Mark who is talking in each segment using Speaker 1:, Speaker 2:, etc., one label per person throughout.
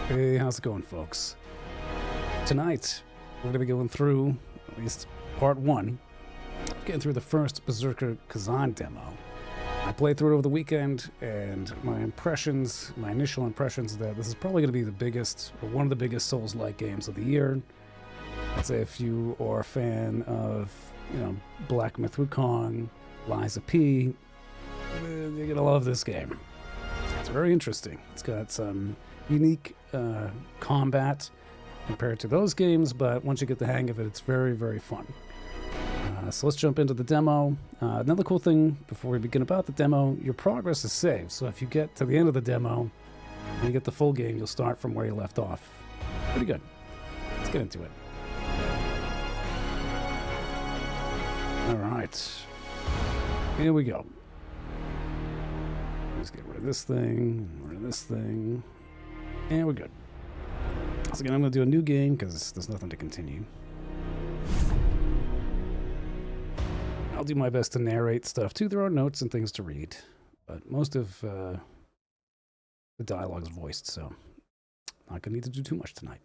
Speaker 1: Hey, how's it going, folks? Tonight, we're going to be going through, at least part one, getting through the First Berserker Khazan demo. I played through it over the weekend, and my initial impressions, that this is probably going to be the biggest, or one of the biggest Souls-like games of the year. I'd say if you are a fan of, Black Myth Wukong, Lies of P, you're going to love this game. It's very interesting. It's got some unique combat compared to those games, but once you get the hang of it, it's very, very fun. So let's jump into the demo. Another cool thing before we begin about the demo, your progress is saved. So if you get to the end of the demo and you get the full game, you'll start from where you left off. Pretty good. Let's get into it. All right. Here we go. Let's get rid of this thing, and we're good. So again, I'm going to do a new game because there's nothing to continue. I'll do my best to narrate stuff too. There are notes and things to read, but most of the dialogue is voiced, so not going to need to do too much tonight.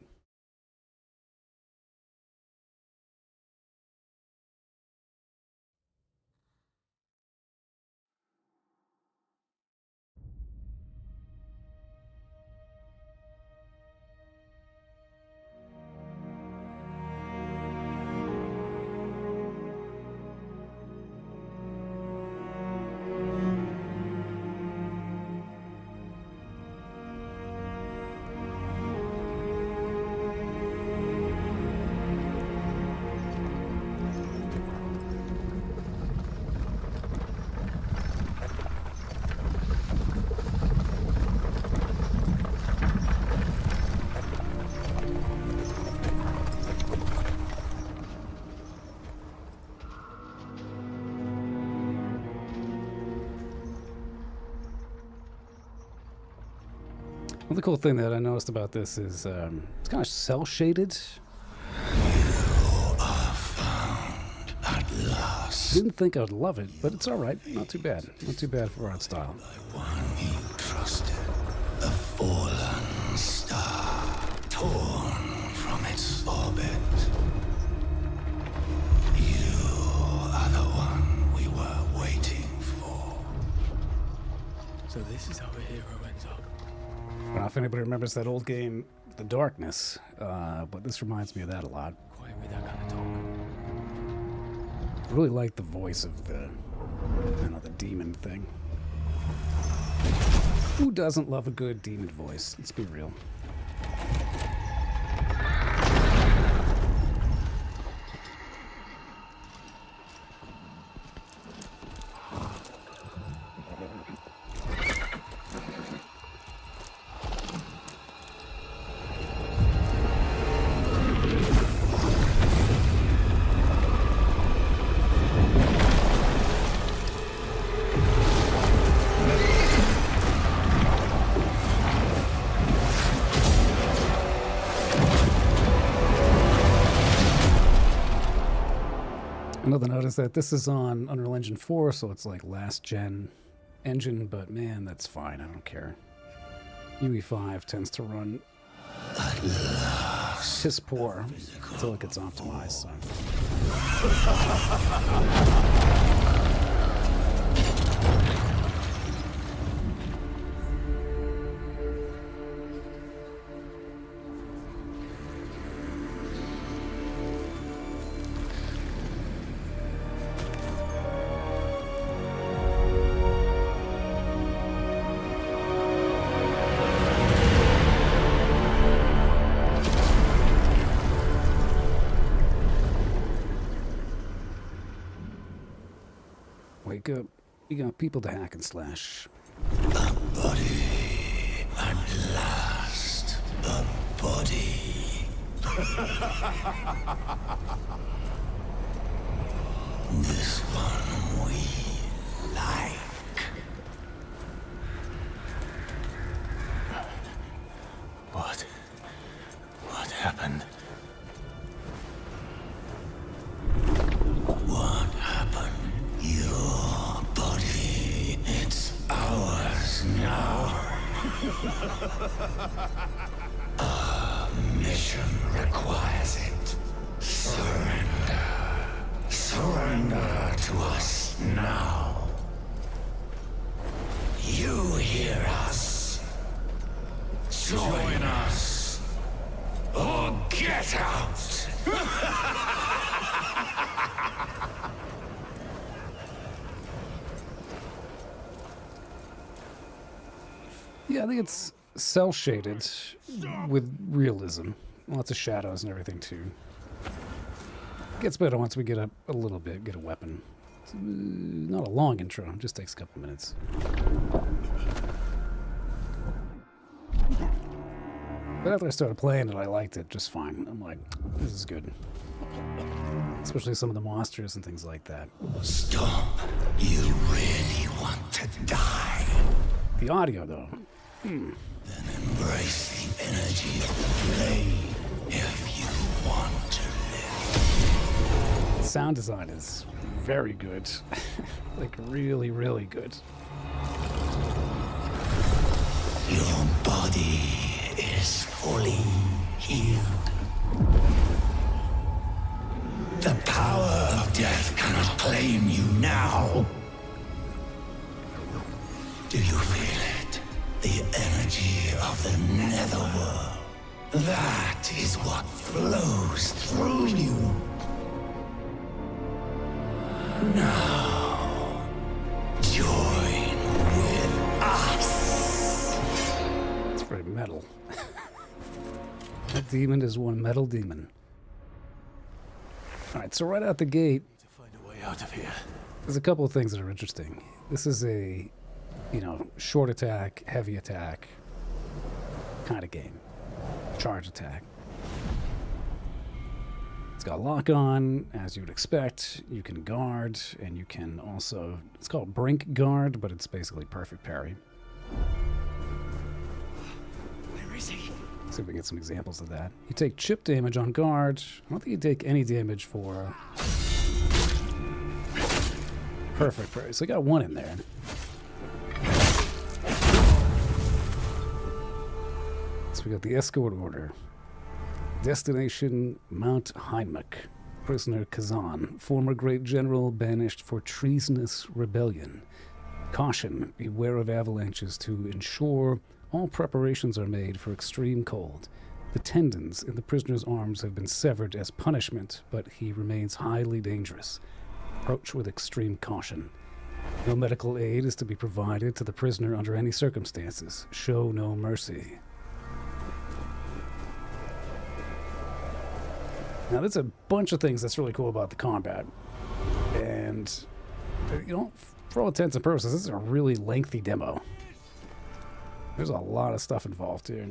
Speaker 1: Another cool thing that I noticed about this is it's kind of cel-shaded.
Speaker 2: You are found at last.
Speaker 1: Didn't think I'd love it, but it's all right. Not too bad. Not too bad for art style.
Speaker 2: By one you trusted, a fallen star, torn from its orbit. You are the one we were waiting for.
Speaker 3: So this is how a hero ends up.
Speaker 1: I don't know if anybody remembers that old game, The Darkness, but this reminds me of that a lot.
Speaker 3: Quiet with that kind of talk.
Speaker 1: I really like the voice of the demon thing. Who doesn't love a good demon voice? Let's be real. Another note is that this is on Unreal Engine 4, so it's like last gen engine, but man, that's fine. I don't care. UE5 tends to run piss poor until it gets optimized. So. Wake up. You got people to hack and slash.
Speaker 2: A body at last. A body. This one we like.
Speaker 3: What happened?
Speaker 2: What happened? Your body, it's ours now. Our mission requires it. Surrender. Surrender to us now. You hear us. Join us. Or get out.
Speaker 1: Yeah, I think it's cel-shaded with realism. Lots of shadows and everything, too. Gets better once we get up a little bit, get a weapon. It's, not a long intro, just takes a couple minutes. But after I started playing it, I liked it just fine. I'm like, this is good. Especially some of the monsters and things like that.
Speaker 2: Stop. You really want to die.
Speaker 1: The audio, though.
Speaker 2: Then embrace the energy of the blade if you want to live.
Speaker 1: Sound design is very good. Like, really, really good.
Speaker 2: Your body is fully healed. The power of death cannot claim you now. Do you feel it? The energy of the netherworld. That is what flows through you. Now, join with us.
Speaker 1: It's very metal. That demon is one metal demon. Alright, so right out the gate,
Speaker 3: To find a way out of here.
Speaker 1: there's a couple of things that are interesting. This is a, short attack, heavy attack kind of game. Charge attack. It's got lock on, as you would expect. You can guard, and you can also, it's called brink guard, but it's basically perfect parry.
Speaker 3: Where is he?
Speaker 1: See if we get some examples of that. You take chip damage on guard. I don't think you take any damage for perfect parry. So you got one in there. So we got the escort order. Destination Mount Heinmach. Prisoner Khazan, former great general banished for treasonous rebellion. Caution, beware of avalanches to ensure all preparations are made for extreme cold. The tendons in the prisoner's arms have been severed as punishment, but he remains highly dangerous. Approach with extreme caution. No medical aid is to be provided to the prisoner under any circumstances. Show no mercy. Now, there's a bunch of things that's really cool about the combat. And, for all intents and purposes, this is a really lengthy demo. There's a lot of stuff involved here.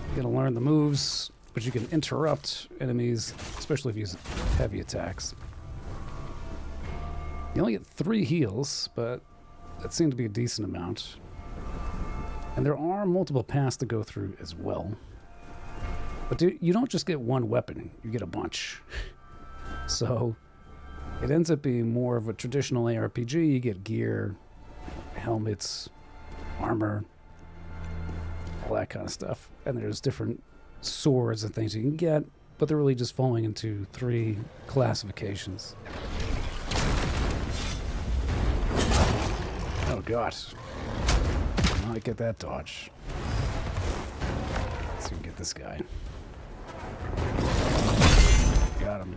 Speaker 1: You gotta learn the moves, but you can interrupt enemies, especially if you use heavy attacks. You only get 3 heals, but that seemed to be a decent amount. And there are multiple paths to go through as well. But you don't just get one weapon, you get a bunch. So it ends up being more of a traditional ARPG. You get gear, helmets, armor, all that kind of stuff. And there's different swords and things you can get, but they're really just falling into 3 classifications. Oh god. I might get that dodge. Let's see if we can get this guy. Got him.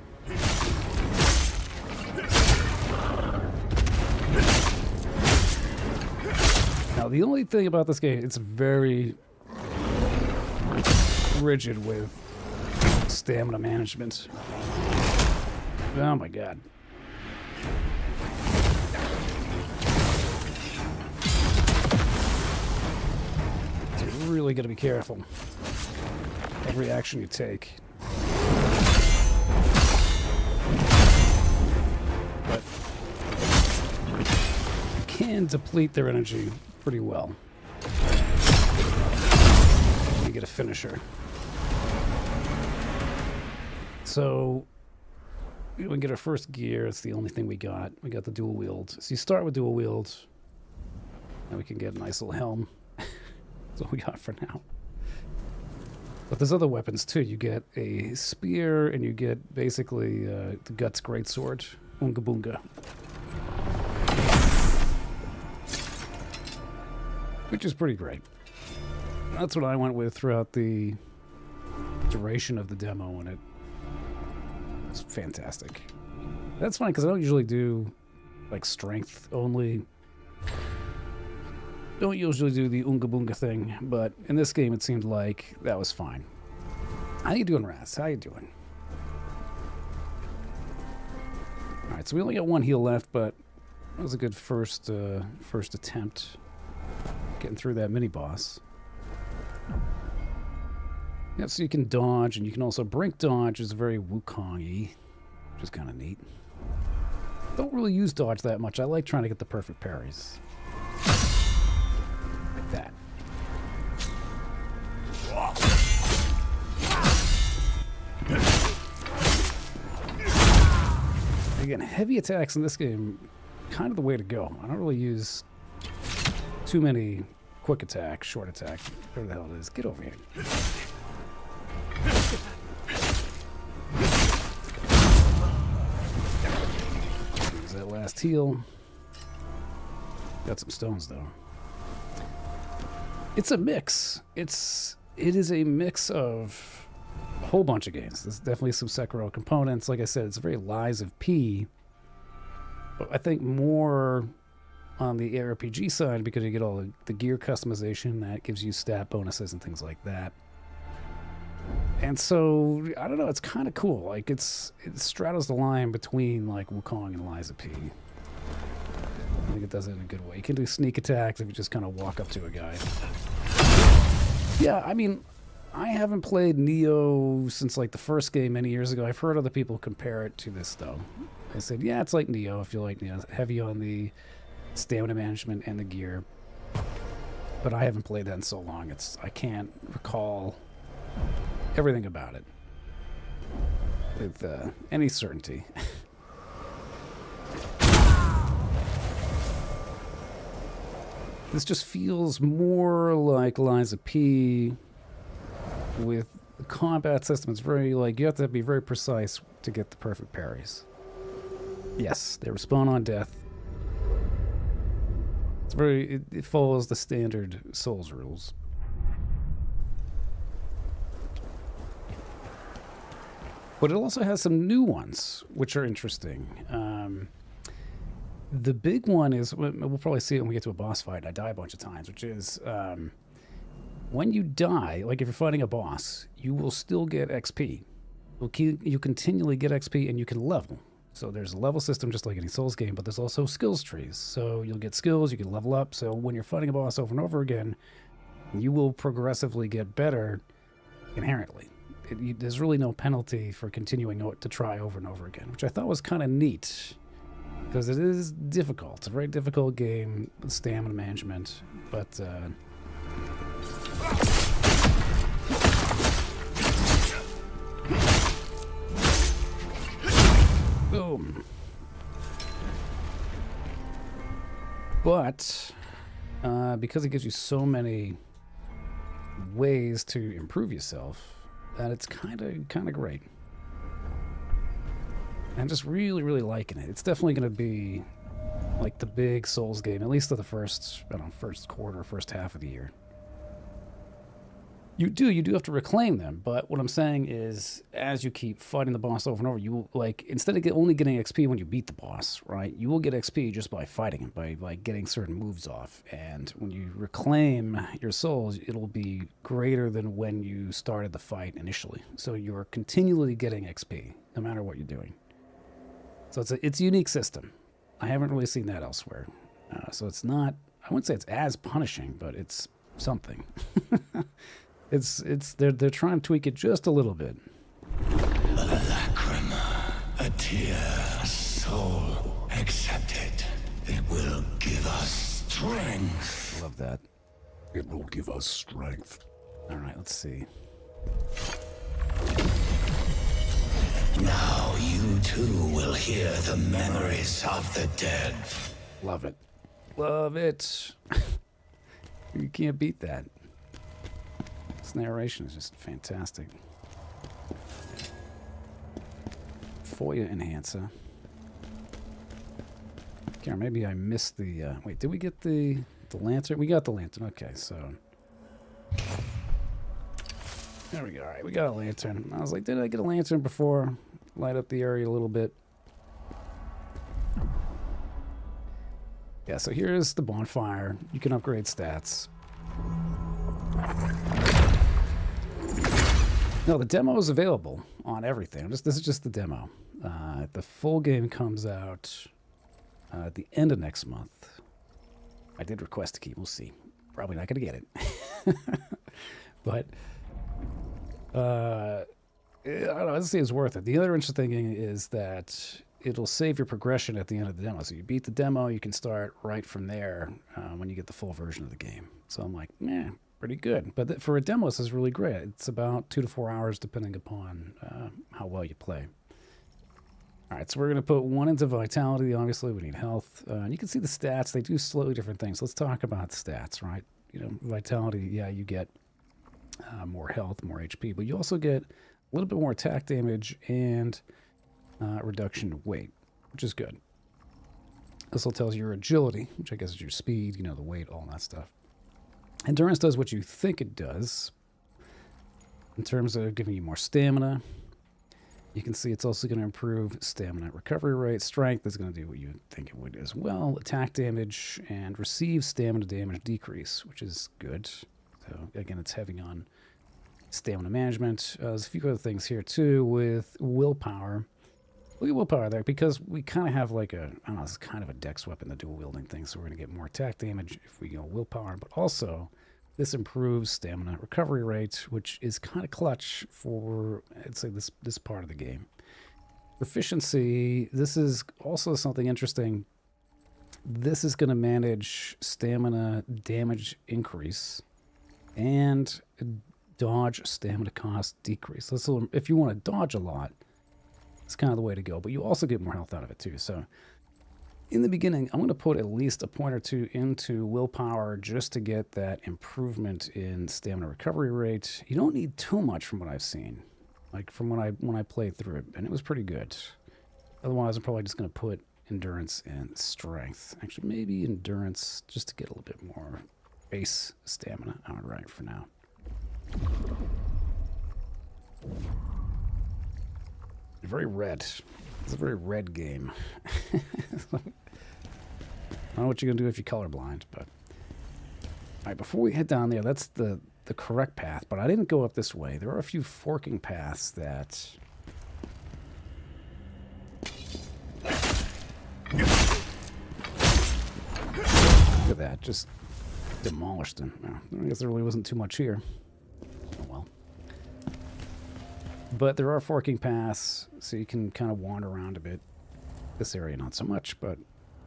Speaker 1: Now, the only thing about this game, it's very rigid with stamina management. Oh my god. So you really got to be careful. Every action you take. But you can deplete their energy pretty well. You get a finisher. So we can get our first gear. It's the only thing we got. We got the dual wield. So you start with dual wield. And we can get a nice little helm. That's all we got for now. But there's other weapons too. You get a spear, and you get basically the Guts Greatsword, Oonga Boonga. Which is pretty great. That's what I went with throughout the duration of the demo, and it's fantastic. That's funny, because I don't usually do, like, strength only. Don't usually do the Oonga Boonga thing, but in this game it seemed like that was fine. How you doing, Raz? How you doing? Alright, so we only got one heal left, but that was a good first attempt getting through that mini-boss. Yeah, so you can dodge, and you can also brink dodge, is very Wukong-y, which is kind of neat. Don't really use dodge that much. I like trying to get the perfect parries. Like that. Again, heavy attacks in this game, kind of the way to go. I don't really use too many quick attack, short attack, whatever the hell it is. Get over here. Use that last heal. Got some stones though. It's a mix. It is a mix of a whole bunch of games. There's definitely some Sekiro components. Like I said, it's very Lies of P. But I think more on the ARPG side, because you get all the gear customization that gives you stat bonuses and things like that. And so, I don't know, it's kind of cool. Like, it straddles the line between, like, Wukong and Lies of P. I think it does it in a good way. You can do sneak attacks if you just kind of walk up to a guy. Yeah, I mean, I haven't played Neo since, like, the first game many years ago. I've heard other people compare it to this, though. They said, yeah, it's like Neo, if you like Neo. Heavy on the stamina management and the gear. But I haven't played that in so long. I can't recall everything about it with any certainty. This just feels more like Lies of P with the combat system. It's very, like, you have to be very precise to get the perfect parries. Yes, they respawn on death. It's very, it follows the standard Souls rules. But it also has some new ones, which are interesting. The big one is, we'll probably see it when we get to a boss fight. I die a bunch of times, which is when you die, like if you're fighting a boss, you will still get XP. You continually get XP and you can level. So there's a level system just like any Souls game, but there's also skills trees. So you'll get skills, you can level up. So when you're fighting a boss over and over again, you will progressively get better inherently. There's really no penalty for continuing to try over and over again, which I thought was kind of neat. Because it is difficult. It's a very difficult game with stamina management, but boom. But because it gives you so many ways to improve yourself, that it's kind of great. I'm just really, really liking it. It's definitely going to be like the big Souls game, at least for the first quarter, first half of the year. You do have to reclaim them, but what I'm saying is, as you keep fighting the boss over and over, you will, like, instead of only getting XP when you beat the boss, right? You will get XP just by fighting him, by like getting certain moves off. And when you reclaim your souls, it'll be greater than when you started the fight initially. So you're continually getting XP, no matter what you're doing. So it's a unique system. I haven't really seen that elsewhere. So it's not, I wouldn't say it's as punishing, but it's something. They're trying to tweak it just a little bit.
Speaker 2: A lacrima, a tear, a soul. Accept it. It will give us strength.
Speaker 1: Love that.
Speaker 2: It will give us strength.
Speaker 1: All right, let's see.
Speaker 2: Now you too will hear the memories of the dead.
Speaker 1: Love it. Love it. You can't beat that. This narration is just fantastic. FOIA enhancer. Okay, or maybe I missed the... wait, did we get the lantern? We got the lantern. Okay, so... There we go. All right, we got a lantern. I was like, did I get a lantern before? Light up the area a little bit. Yeah, so here's the bonfire. You can upgrade stats. No, the demo is available on everything. This is just the demo. The full game comes out at the end of next month. I did request a key. We'll see. Probably not going to get it. But, I don't know. I'd say it's worth it. The other interesting thing is that it'll save your progression at the end of the demo. So you beat the demo, you can start right from there when you get the full version of the game. So I'm like, pretty good. But for a demo, this is really great. It's about 2 to 4 hours depending upon how well you play. All right, so we're going to put 1 into vitality. Obviously, we need health. And you can see the stats. They do slightly different things. Let's talk about stats, right? You know, vitality, yeah, you get more health, more HP, but you also get a little bit more attack damage and reduction in weight, which is good. This will tells you your agility, which I guess is your speed, you know, the weight, all that stuff. Endurance does what you think it does in terms of giving you more stamina. You can see it's also going to improve stamina recovery rate. Strength is going to do what you think it would as well. Attack damage and receive stamina damage decrease, which is good. So again, it's heavy on stamina management. There's a few other things here too with willpower. Look at willpower there, because we kind of have like a, I don't know, it's kind of a dex weapon, the dual wielding thing. So we're going to get more attack damage if we go willpower, but also this improves stamina recovery rate, which is kind of clutch for, I'd say, this part of the game. Proficiency, this is also something interesting. This is going to manage stamina damage increase and dodge stamina cost decrease. So if you want to dodge a lot, it's kind of the way to go, but you also get more health out of it too. So in the beginning, I'm going to put at least a point or two into willpower just to get that improvement in stamina recovery rate. You don't need too much from what I've seen, like from when I played through it, and it was pretty good. Otherwise, I'm probably just going to put endurance and strength. Actually, maybe endurance just to get a little bit more base stamina. All right, for now. Very red. It's a very red game. I don't know what you're going to do if you're colorblind, but... All right, before we head down there, that's the correct path, but I didn't go up this way. There are a few forking paths that... Look at that, just demolished them. I guess there really wasn't too much here. Oh well. But there are forking paths, so you can kind of wander around a bit. This area not so much, but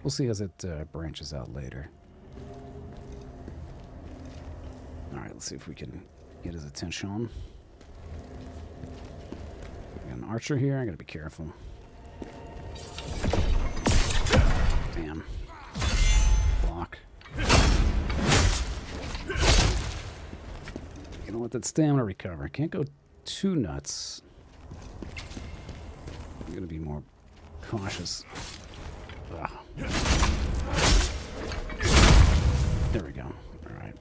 Speaker 1: we'll see as it branches out later. Alright, let's see if we can get his attention. We got an archer here, I gotta be careful. Damn. Block. You know what, that stamina recover. Can't go too nuts. I'm gonna be more cautious. Ugh. There we go. All right.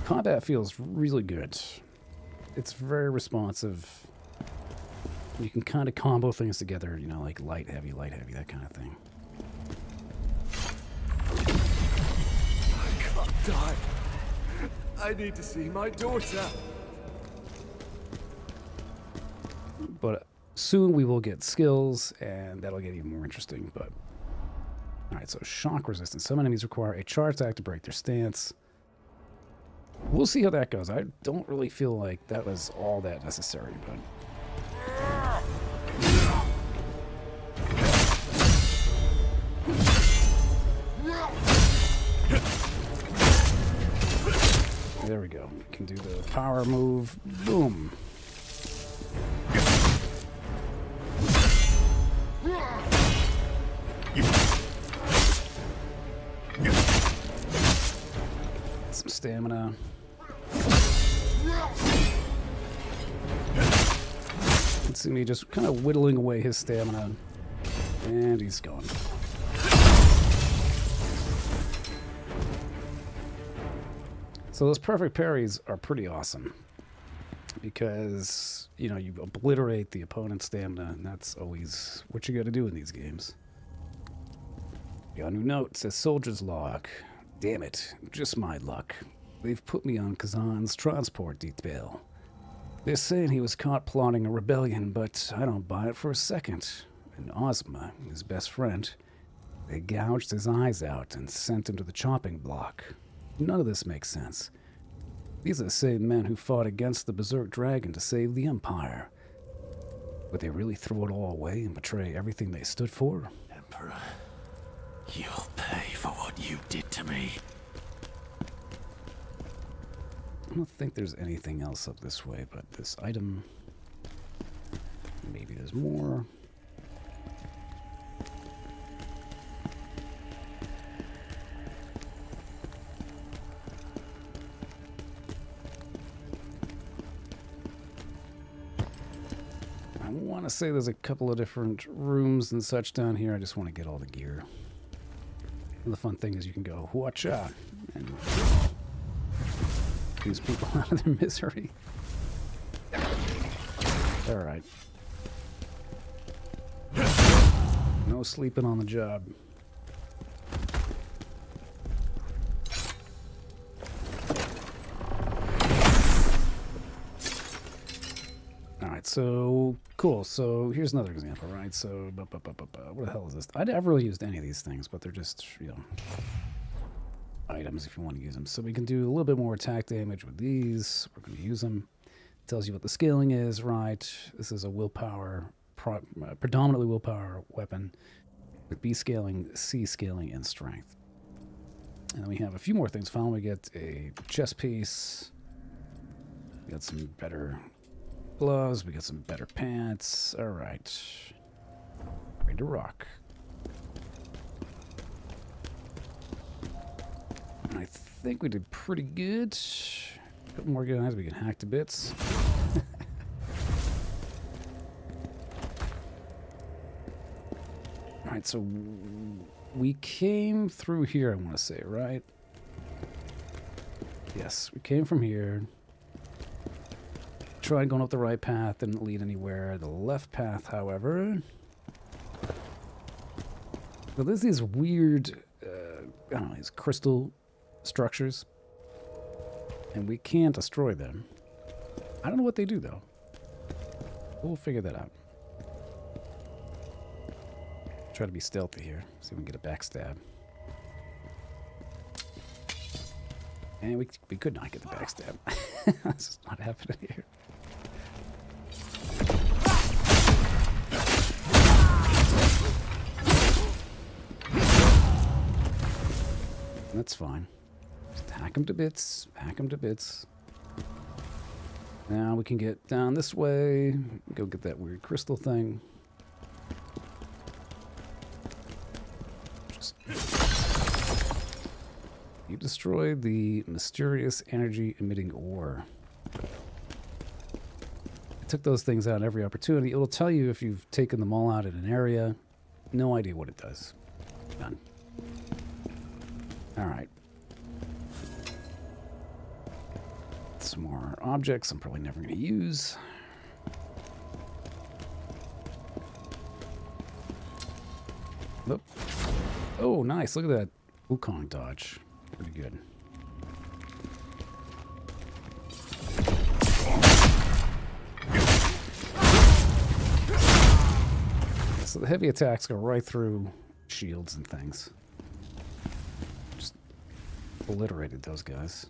Speaker 1: Combat feels really good. It's very responsive. You can kind of combo things together, you know, like light, heavy, that kind of thing.
Speaker 3: I can't die. I need to see my daughter.
Speaker 1: But soon we will get skills, and that'll get even more interesting. But all right, so shock resistance. Some enemies require a charge attack to break their stance. We'll see how that goes. I don't really feel like that was all that necessary, but... There we go. We can do the power move. Boom. stamina. You can see me just kind of whittling away his stamina. And he's gone. So those perfect parries are pretty awesome. Because, you know, you obliterate the opponent's stamina, and that's always what you gotta do in these games. Got a new note, says Soldier's Log. Damn it, just my luck. They've put me on Khazan's transport detail. They're saying he was caught plotting a rebellion, but I don't buy it for a second. And Ozma, his best friend, they gouged his eyes out and sent him to the chopping block. None of this makes sense. These are the same men who fought against the Berserk Dragon to save the Empire. Would they really throw it all away and betray everything they stood for?
Speaker 2: Emperor, you'll pay for what you did to me.
Speaker 1: I don't think there's anything else up this way, but this item... Maybe there's more. I want to say there's a couple of different rooms and such down here. I just want to get all the gear. And the fun thing is you can go, watch out, and these people out of their misery. Alright. No sleeping on the job. Alright, so cool. So here's another example, right? So, what the hell is this? I never really used any of these things, but they're just, you know, items if you want to use them. So we can do a little bit more attack damage with these. We're going to use them. It tells you what the scaling is, right? This is a willpower, predominantly willpower weapon with B scaling, C scaling, and strength. And then we have a few more things. Finally, we get a chest piece. We got some better gloves. We got some better pants. All right. Ready to rock. I think we did pretty good. A couple more guys we can hack to bits. Alright, so we came through here, I want to say, right? Yes, we came from here. Tried going up the right path, didn't lead anywhere. The left path, however... Well, there's these weird, I don't know, these crystal structures, and we can't destroy them. I don't know what they do, though. We'll figure that out. Try to be stealthy here. See if we can get a backstab. And we could not get the backstab. That's just not happening here. That's fine. Just hack them to bits. Hack them to bits. Now we can get down this way. Go get that weird crystal thing. Just... You destroyed the mysterious energy emitting ore. I took those things out every opportunity. It'll tell you if you've taken them all out in an area. No idea what it does. None. Alright. Some more objects I'm probably never going to use. Oop. Oh, nice. Look at that Wukong dodge. Pretty good. So the heavy attacks go right through shields and things. Obliterated those guys.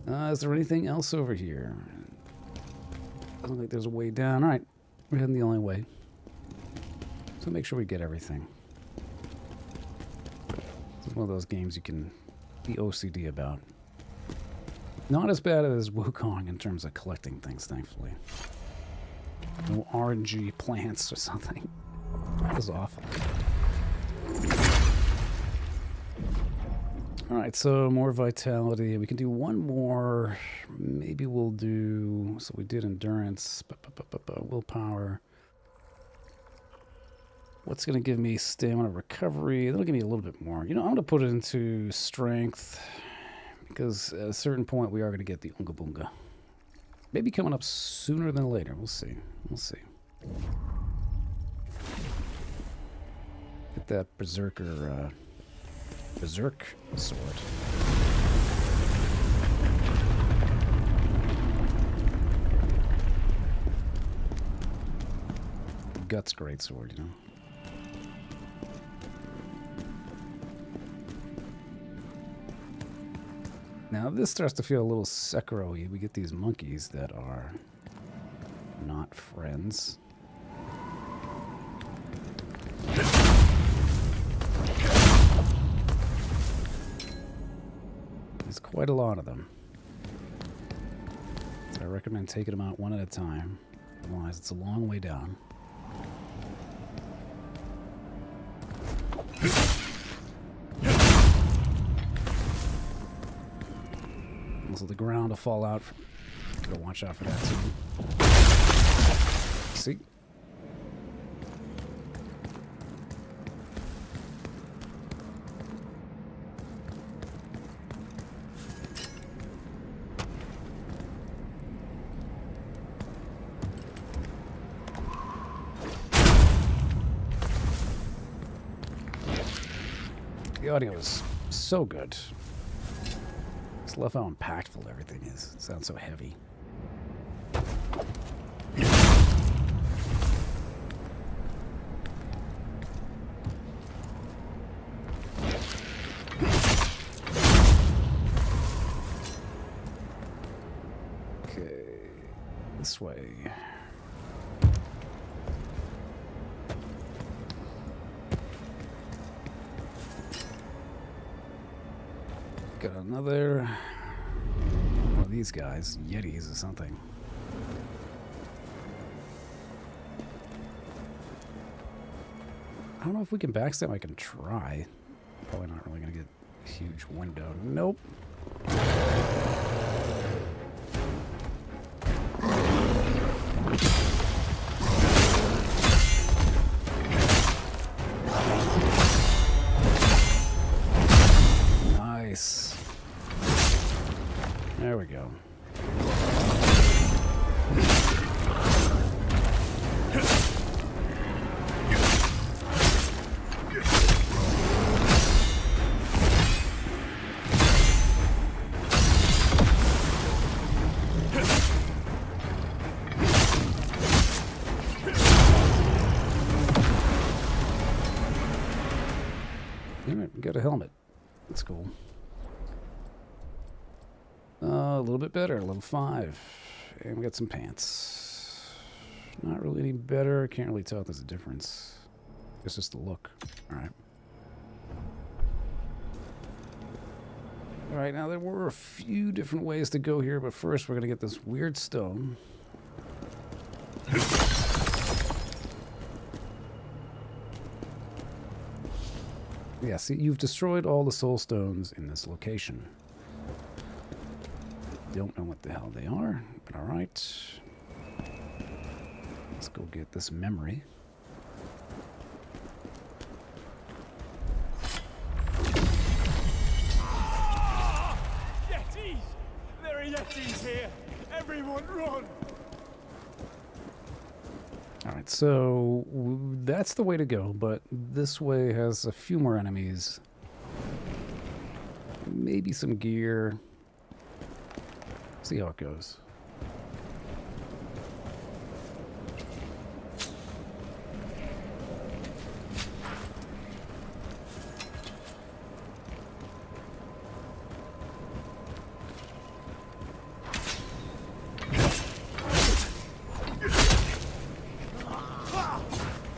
Speaker 1: Is there anything else over here? Doesn't look like there's a way down. Alright, we're heading the only way. So make sure we get everything. This is one of those games you can be OCD about. Not as bad as Wukong in terms of collecting things, thankfully. No RNG plants or something. That was awful. Alright, so more vitality. We can do one more. Maybe we'll do... So we did endurance. Willpower. What's going to give me stamina recovery? That'll give me a little bit more. You know, I'm going to put it into strength. Because at a certain point, we are going to get the Unga Boonga. Maybe coming up sooner than later. We'll see. We'll see. Get that Berserker... Berserk sword. Guts great sword, you know. Now this starts to feel a little Sekiro-y. We get these monkeys that are not friends. There's quite a lot of them. So I recommend taking them out one at a time. Otherwise, it's a long way down. Also, the ground will fall out. Gotta watch out for that too. See? The audio is so good. Just love how impactful everything is. It sounds so heavy. Okay, this way. Got another one of these guys, Yetis or something. I don't know if we can backstab. I can try. Probably not really gonna get a huge window. Nope. Nice. There we go. Alright, we got a helmet. That's cool. A little bit better, level 5. And we got some pants. Not really any better. Can't really tell if there's a difference. It's just the look. Alright. Alright, now there were a few different ways to go here, but first we're going to get this weird stone. Yeah, see, you've destroyed all the soul stones in this location. Don't know what the hell they are, but alright. Let's go get this memory.
Speaker 3: Yetis! There are Yetis here! Everyone run!
Speaker 1: Alright, so that's the way to go, but this way has a few more enemies. Maybe some gear. See how it goes.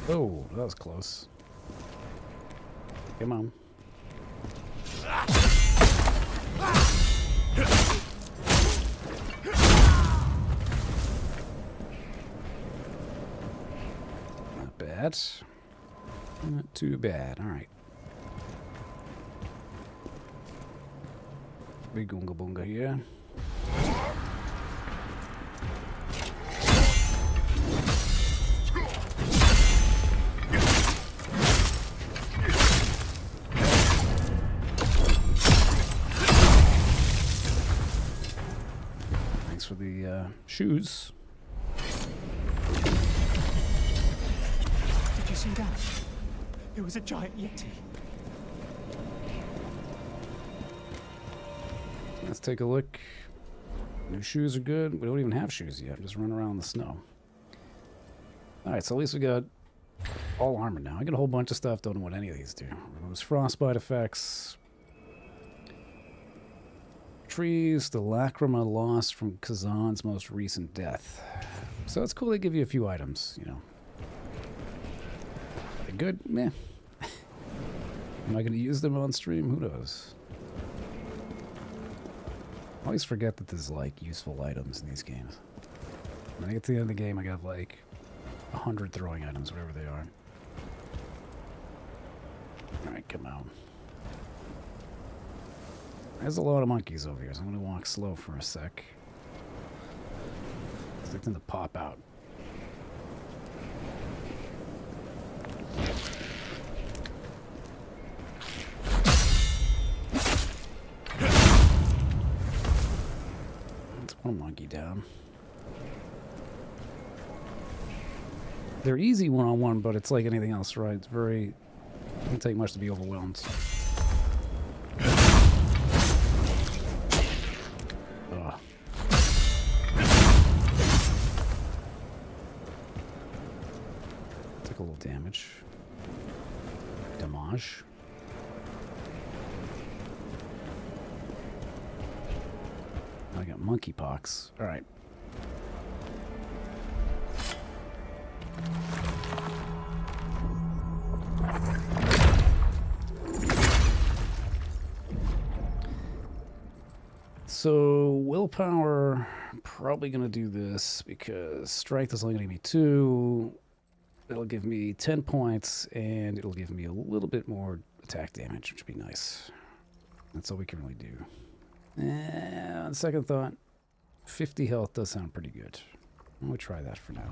Speaker 1: Oh, that was close. Come on. Not bad. Not too bad. All right. Big Oonga Boonga here. Thanks for the shoes.
Speaker 4: Did you see that? It was a giant yeti.
Speaker 1: Let's take a look. New shoes are good. We don't even have shoes yet. Just run around in the snow. Alright, so at least we got all armor now. I got a whole bunch of stuff. Don't know what any of these do. Removes frostbite effects. Trees, the lacrima lost from Khazan's most recent death. So it's cool they give you a few items, you know. They're good? Meh. Am I going to use them on stream? Who knows? I always forget that there's, like, useful items in these games. When I get to the end of the game, I got, like, 100 throwing items, whatever they are. Alright, come on. There's a lot of monkeys over here, so I'm going to walk slow for a sec. They tend to pop out. That's one monkey down. They're easy one-on-one, but it's like anything else, right? It's very... It doesn't take much to be overwhelmed. Ugh. Took a little damage. Damage. I got monkeypox. All right. So, willpower, probably going to do this because strength is only going to give me 2. It'll give me 10 points, and it'll give me a little bit more attack damage, which would be nice. That's all we can really do. On second thought, 50 health does sound pretty good. I'm going to try that for now.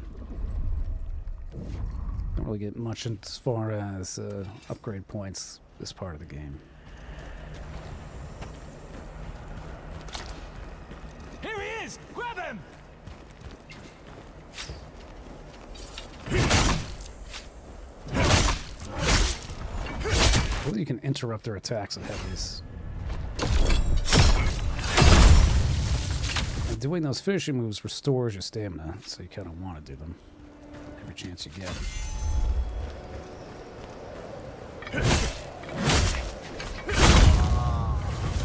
Speaker 1: Don't really get much as far as upgrade points this part of the game.
Speaker 4: Here he is! Grab him!
Speaker 1: Well, you can interrupt their attacks with heavies. And doing those finishing moves restores your stamina, so you kind of want to do them every chance you get.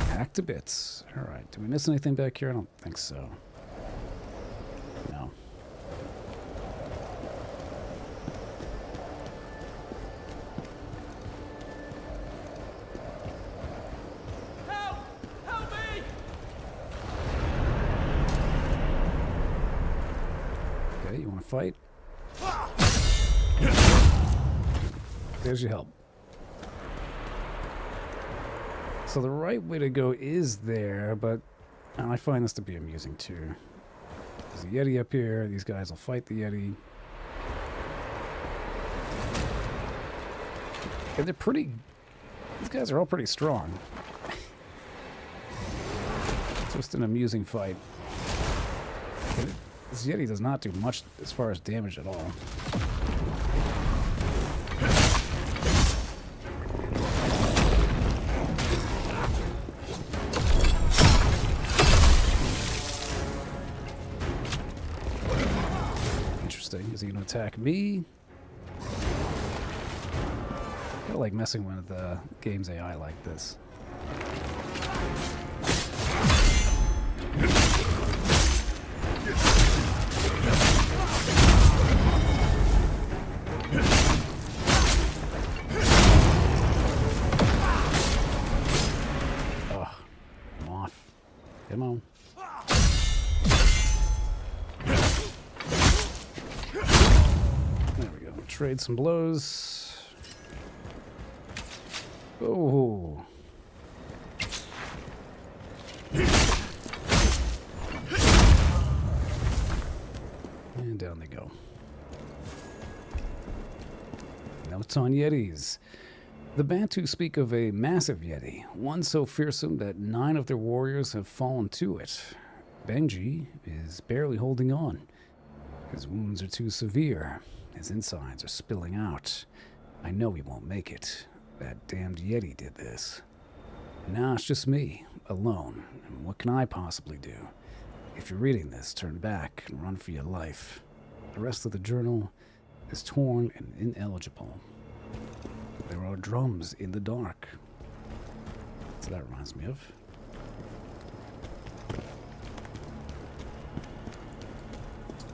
Speaker 1: Hack to bits. Alright, did we miss anything back here? I don't think so. No.
Speaker 4: Help! Help me!
Speaker 1: Okay, you want to fight? There's your help. So the right way to go is there, but I find this to be amusing too. There's a Yeti up here. These guys will fight the Yeti. And they're pretty... These guys are all pretty strong. It's just an amusing fight. This Yeti does not do much as far as damage at all. Is he going to attack me? I don't like messing with the game's AI like this. Ugh. I'm off. Come on. Trade some blows. Oh. And down they go. Notes on Yetis. The Bantu speak of a massive Yeti, one so fearsome that 9 of their warriors have fallen to it. Benji is barely holding on. His wounds are too severe. His insides are spilling out. I know he won't make it. That damned Yeti did this. Now it's just me, alone, and what can I possibly do? If you're reading this, turn back and run for your life. The rest of the journal is torn and ineligible. There are drums in the dark. So that reminds me of.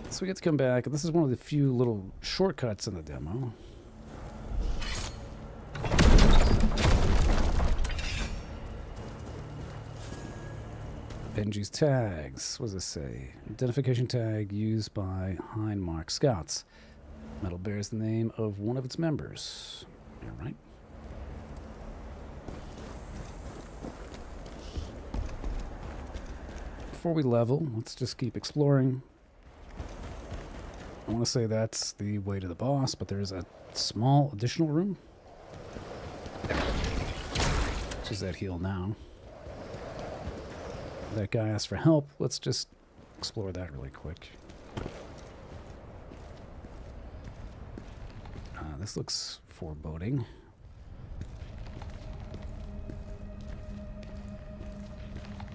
Speaker 1: So we get to come back, and this is one of the few little shortcuts in the demo. Benji's tags. What does this say? Identification tag used by Hindmark Scouts. Metal bears the name of one of its members. All right. Before we level, let's just keep exploring. I want to say that's the way to the boss, but there's a small additional room. Which is that heal now. That guy asked for help. Let's just explore that really quick. This looks foreboding.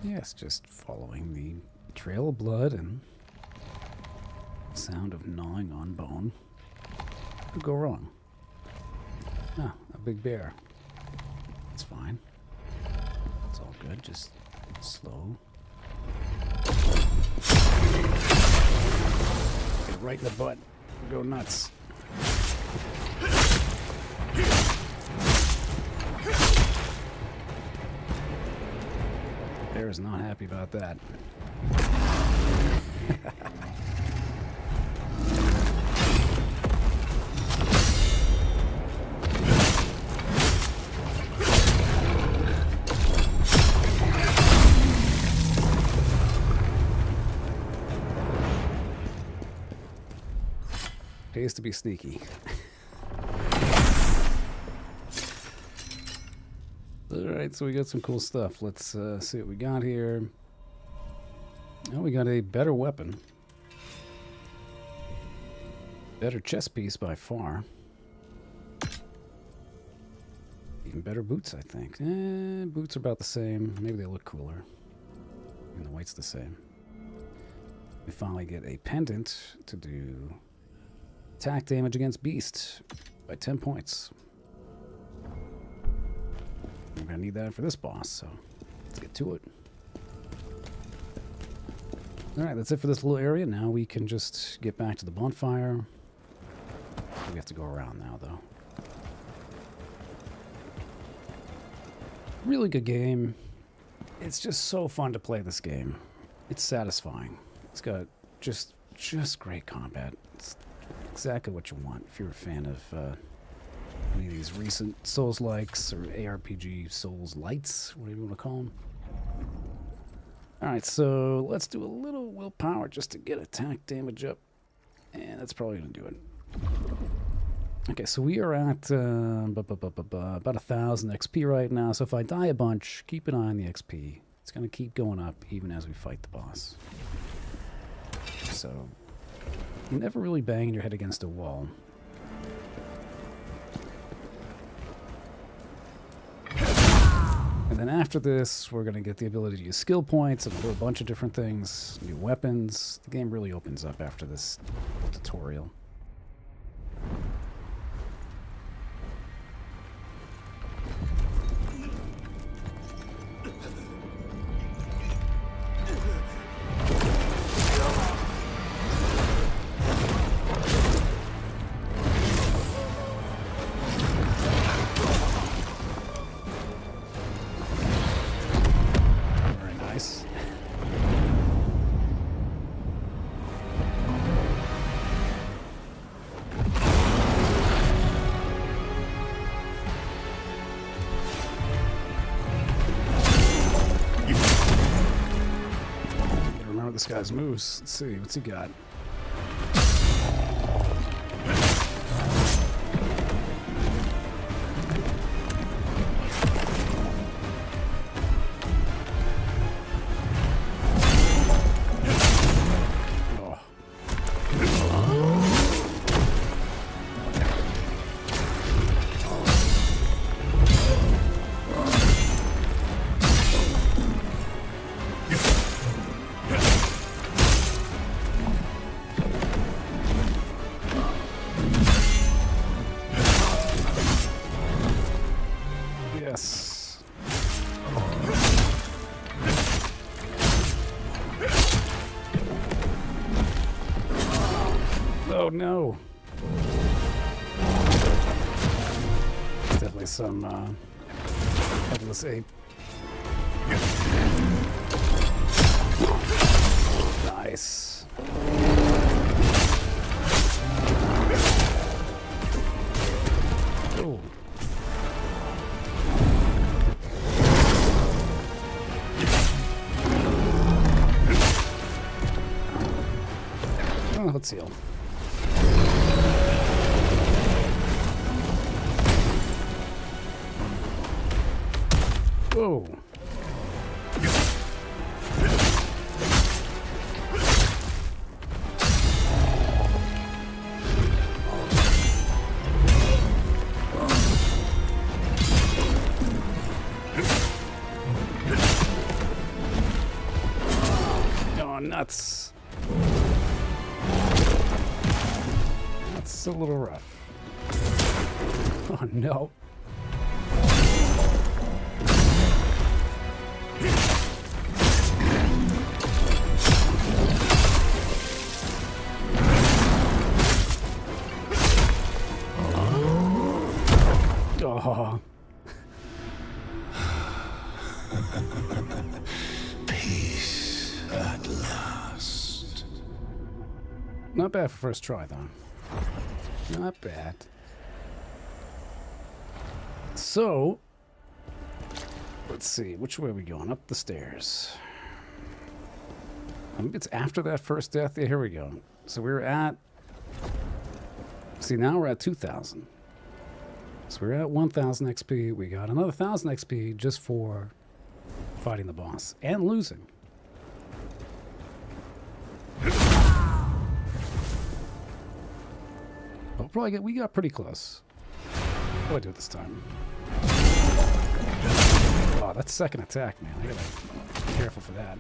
Speaker 1: Yes, just following the trail of blood and sound of gnawing on bone. What could go wrong? Ah, a big bear. It's fine. It's all good, just slow. Get right in the butt. Go nuts. Bear is not happy about that. Pays to be sneaky. Alright, so we got some cool stuff. Let's see what we got here. Oh, we got a better weapon. Better chest piece by far. Even better boots, I think. Boots are about the same. Maybe they look cooler. And the weight's the same. We finally get a pendant to do attack damage against beast by 10 points. We're going to need that for this boss, so let's get to it. Alright, that's it for this little area. Now we can just get back to the bonfire. We have to go around now, though. Really good game. It's just so fun to play this game. It's satisfying. It's got just great combat. It's exactly what you want if you're a fan of any of these recent Soulslikes or ARPG Souls-lights, whatever you want to call them. Alright, so let's do a little willpower just to get attack damage up. And that's probably going to do it. Okay, so we are at about 1,000 XP right now. So if I die a bunch, keep an eye on the XP. It's going to keep going up even as we fight the boss. So you're never really banging your head against a wall. And then after this, we're going to get the ability to use skill points and a whole bunch of different things, new weapons. The game really opens up after this tutorial. This guy's moves. Let's see, what's he got? Yes. Oh no. There's definitely some headless ape. Nice. Oh. Oh, let's heal. Whoa. Oh, nuts. That's a little rough. Oh, no. Oh.
Speaker 2: Peace at last.
Speaker 1: Not bad for first try, though. Not bad. So, let's see. Which way are we going? Up the stairs. It's after that first death. Yeah, here we go. So we were at... See, now we're at 2,000. So we're at 1,000 XP. We got another 1,000 XP just for fighting the boss and losing. We'll probably get. We got pretty close. What do I do this time? Oh, that's second attack, man. I gotta be careful for that.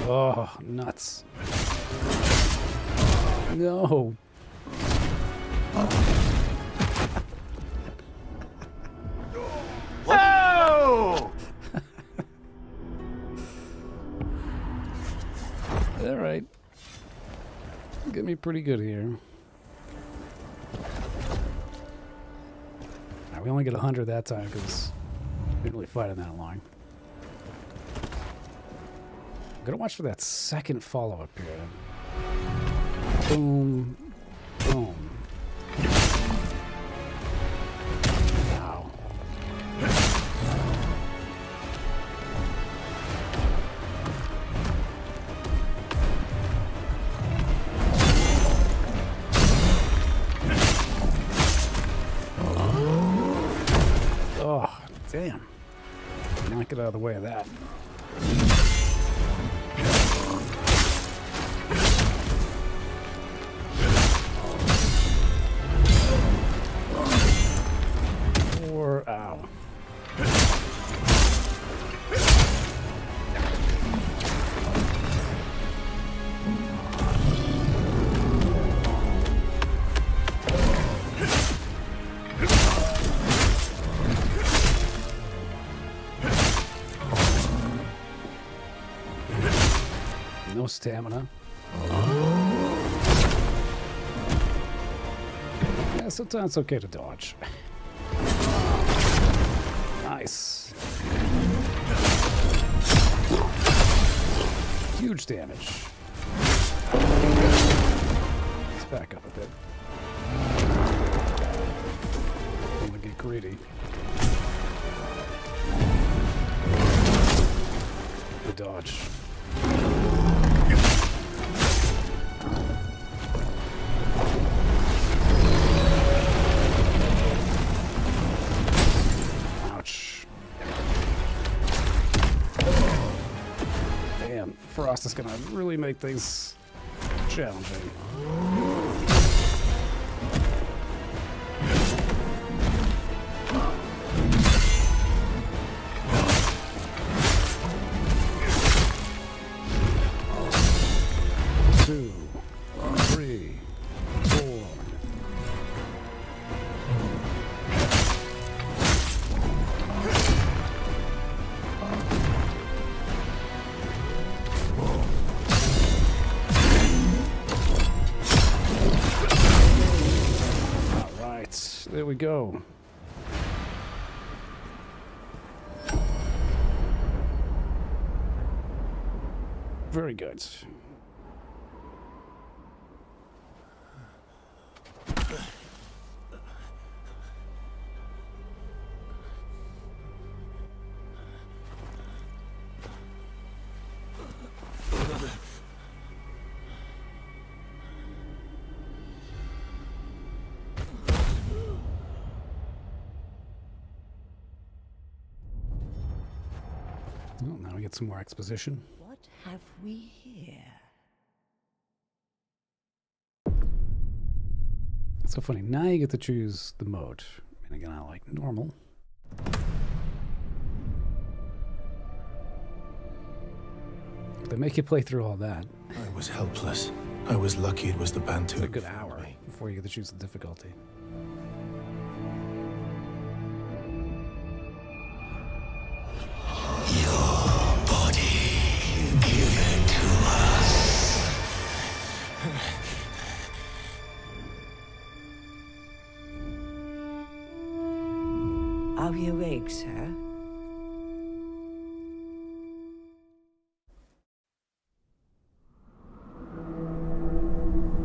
Speaker 1: Oh, nuts. No.
Speaker 3: Oh!
Speaker 1: All right. Get me pretty good here. Right, we only get 100 that time because we didn't really fight in that long. I'm gonna watch for that second follow-up here. Boom. Boom. Wow. Oh, damn. Not get out of the way of that. Ow. No stamina. Yeah, sometimes it's okay to dodge. Nice. Huge damage. Let's back up a bit. I'm gonna get greedy. The dodge. Frost is gonna really make things challenging. we go. Very good. Well, now we get some more exposition.
Speaker 5: What have we here?
Speaker 1: It's so funny. Now you get to choose the mode. And again, I like normal. They make you play through all that.
Speaker 6: I was helpless. I was lucky it was the Bantu.
Speaker 1: It's a good hour before you get to choose the difficulty.
Speaker 5: Are we awake, sir?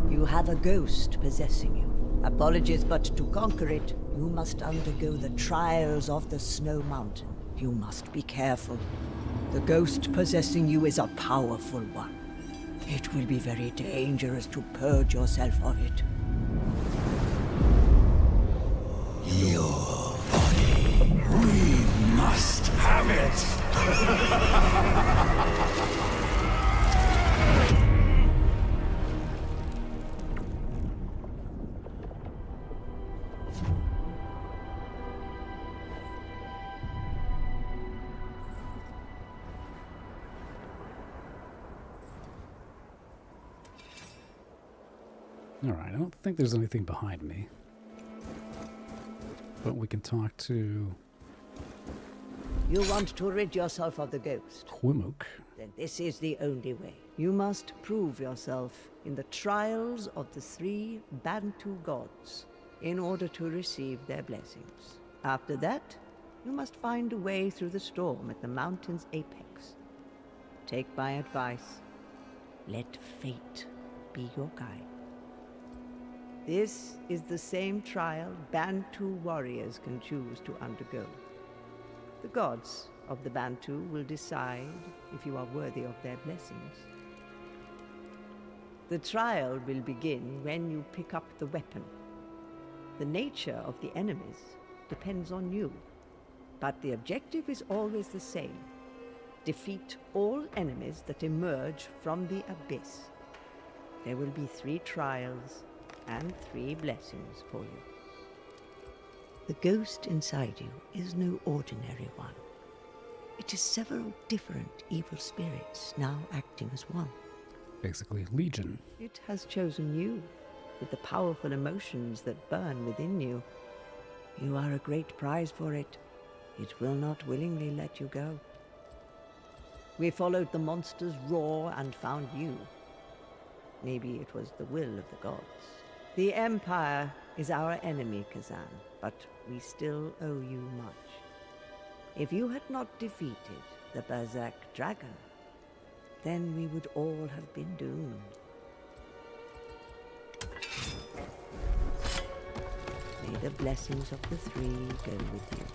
Speaker 5: You have a ghost possessing you. Apologies, but to conquer it, you must undergo the trials of the Snow Mountain. You must be careful. The ghost possessing you is a powerful one. It will be very dangerous to purge yourself of it.
Speaker 2: Your body. We must have it.
Speaker 1: Alright, I don't think there's anything behind me. But we can talk to
Speaker 5: You want to rid yourself of the ghost?
Speaker 1: Quimuk.
Speaker 5: Then this is the only way. You must prove yourself in the trials of the 3 Bantu gods in order to receive their blessings. After that, you must find a way through the storm at the mountain's apex. Take my advice. Let fate be your guide. This is the same trial Bantu warriors can choose to undergo. The gods of the Bantu will decide if you are worthy of their blessings. The trial will begin when you pick up the weapon. The nature of the enemies depends on you, but the objective is always the same. Defeat all enemies that emerge from the abyss. There will be 3 trials and 3 blessings for you. The ghost inside you is no ordinary one. It is several different evil spirits now acting as one.
Speaker 1: Basically, Legion.
Speaker 5: It has chosen you, with the powerful emotions that burn within you. You are a great prize for it. It will not willingly let you go. We followed the monster's roar and found you. Maybe it was the will of the gods. The Empire is our enemy, Khazan, but we still owe you much. If you had not defeated the Berserk Dragon, then we would all have been doomed. May the blessings of the 3 go with you.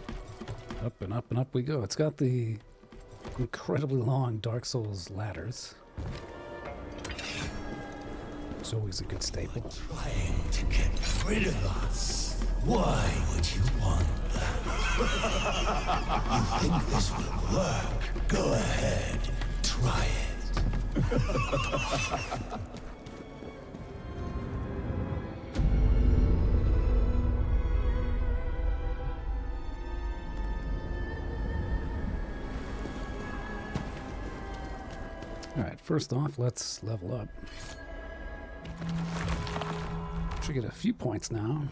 Speaker 1: Up and up and up we go. It's got the incredibly long Dark Souls ladders. It's always a good staple.
Speaker 2: Trying to get rid of us. Why would you want that? You think this will work? Go ahead. Try it.
Speaker 1: Alright, first off, let's level up. Should get a few points now.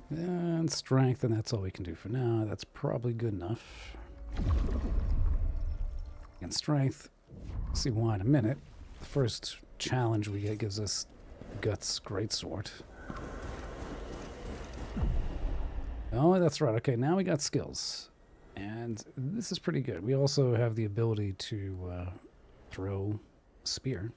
Speaker 1: And strength, and that's all we can do for now. That's probably good enough. And strength, see why in a minute. The first challenge we get gives us Guts Greatsword. Oh, that's right. Okay, now we got skills. And this is pretty good. We also have the ability to throw spear.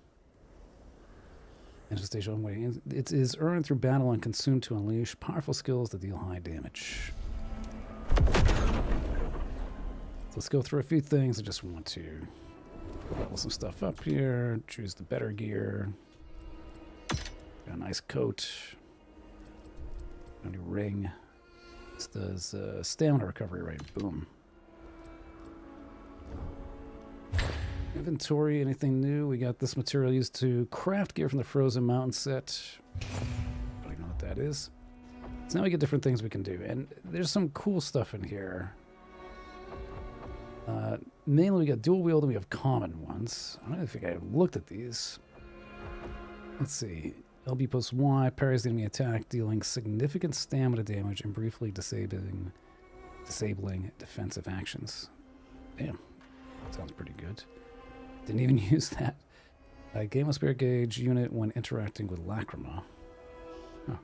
Speaker 1: Infestation waiting. It is earned through battle and consumed to unleash powerful skills that deal high damage. Let's go through a few things. I just want to level some stuff up here. Choose the better gear. Got a nice coat. A new ring. This does stamina recovery rate. Boom. Inventory, anything new? We got this material used to craft gear from the Frozen Mountain set. I don't even know what that is. So now we get different things we can do. And there's some cool stuff in here. Mainly we got dual wield and we have common ones. I don't think I looked at these. Let's see. LB plus Y parries the enemy attack, dealing significant stamina damage and briefly disabling defensive actions. Damn. Sounds pretty good. Didn't even use that. Gain of Spirit Gauge unit when interacting with Lacrima. Huh.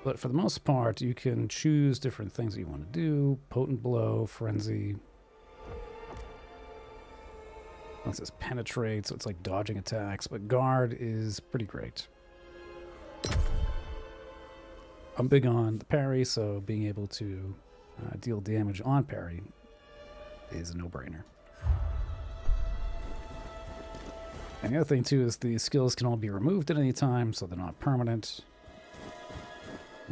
Speaker 1: But for the most part, you can choose different things that you want to do. Potent Blow, Frenzy. It says Penetrate, so it's like dodging attacks. But Guard is pretty great. I'm big on the parry, so being able to deal damage on parry is a no-brainer. And the other thing, too, is the skills can all be removed at any time, so they're not permanent.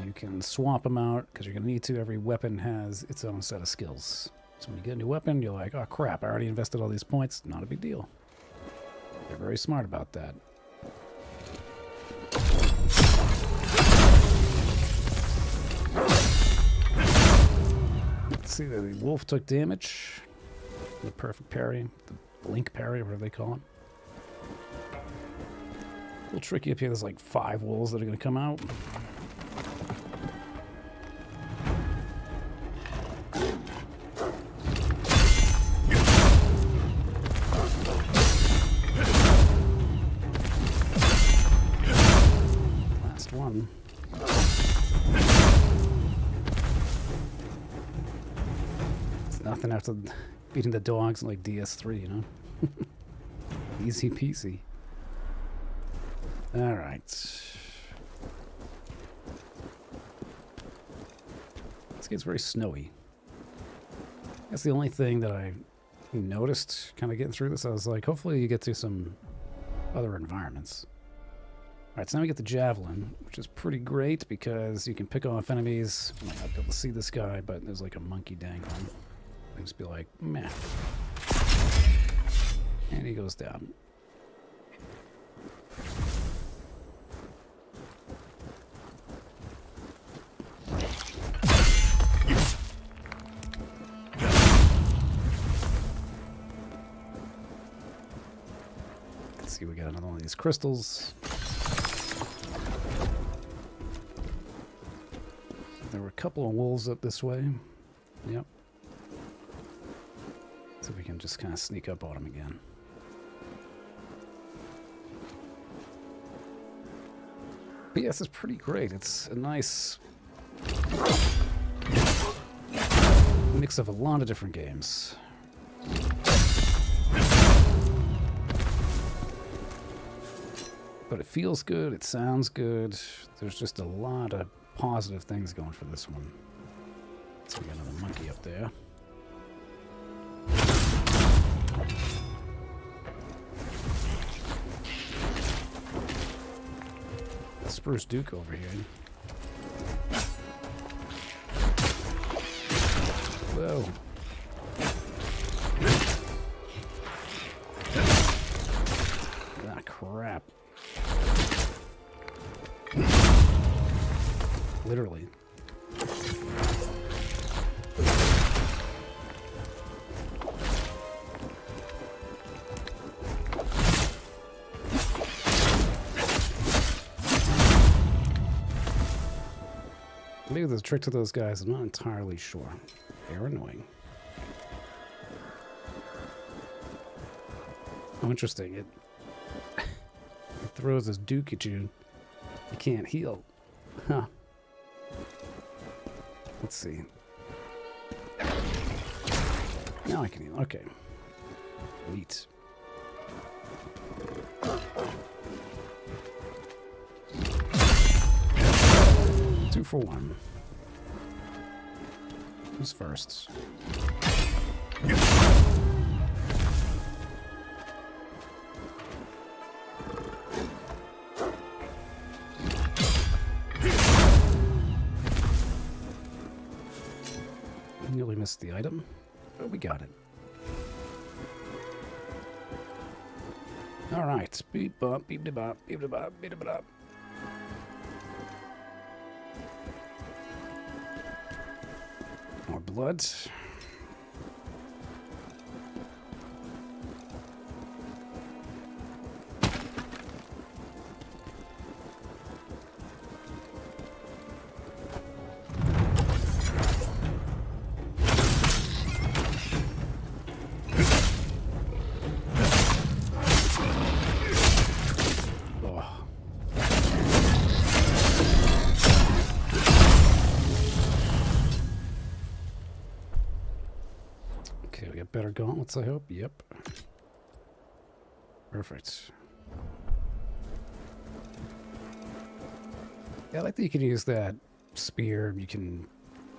Speaker 1: You can swap them out, because you're going to need to. Every weapon has its own set of skills. So when you get a new weapon, you're like, oh, crap, I already invested all these points. Not a big deal. They're very smart about that. Let's see, the wolf took damage. The perfect parry, the blink parry, whatever they call it. A little tricky up here. There's like 5 wolves that are going to come out. Last one. It's nothing after beating the dogs in like DS3, you know? Easy peasy. All right. This gets very snowy. That's the only thing that I noticed kind of getting through this. I was like, hopefully you get to some other environments. All right, so now we get the javelin, which is pretty great because you can pick off enemies. I might not be able to see this guy, but there's like a monkey dangling. I just be like, meh. And he goes down. See, we got another one of these crystals. There were a couple of wolves up this way. Yep. See if we can just kind of sneak up on them again. But yes, it's pretty great. It's a nice mix of a lot of different games. But it feels good, it sounds good. There's just a lot of positive things going for this one. So we got another monkey up there. Spruce Duke over here. Whoa. Ah, crap. Literally. Maybe there's a trick to those guys. I'm not entirely sure. They're annoying. Oh, interesting. He throws his duke at you. You can't heal. Huh. Let's see. Now I can heal. Okay. Neat. Two for one. Who's first? Nearly missed the item, but we got it. All right, beep bop, beep de bop, beep de bop, beep de bop. More blood. Okay, we got better gauntlets, I hope. Yep. Perfect. Yeah, I like that you can use that spear. You can't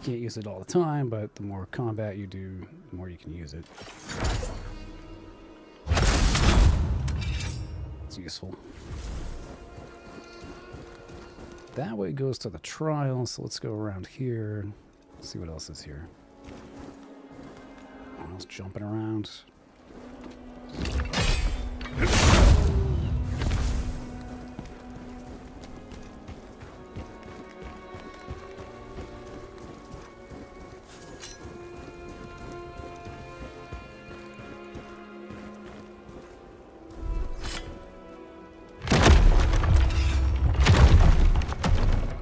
Speaker 1: use it all the time, but the more combat you do, the more you can use it. It's useful. That way goes to the trial, so let's go around here. See what else is here. I was jumping around.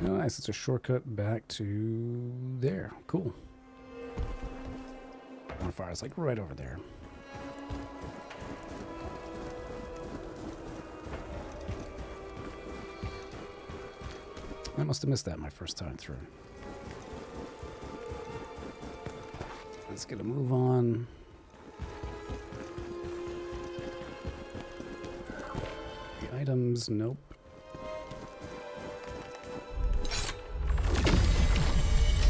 Speaker 1: Oh, nice. It's a shortcut back to there. Cool. Bonfire is like right over there. I must have missed that my first time through. Let's get a move on. The items, nope.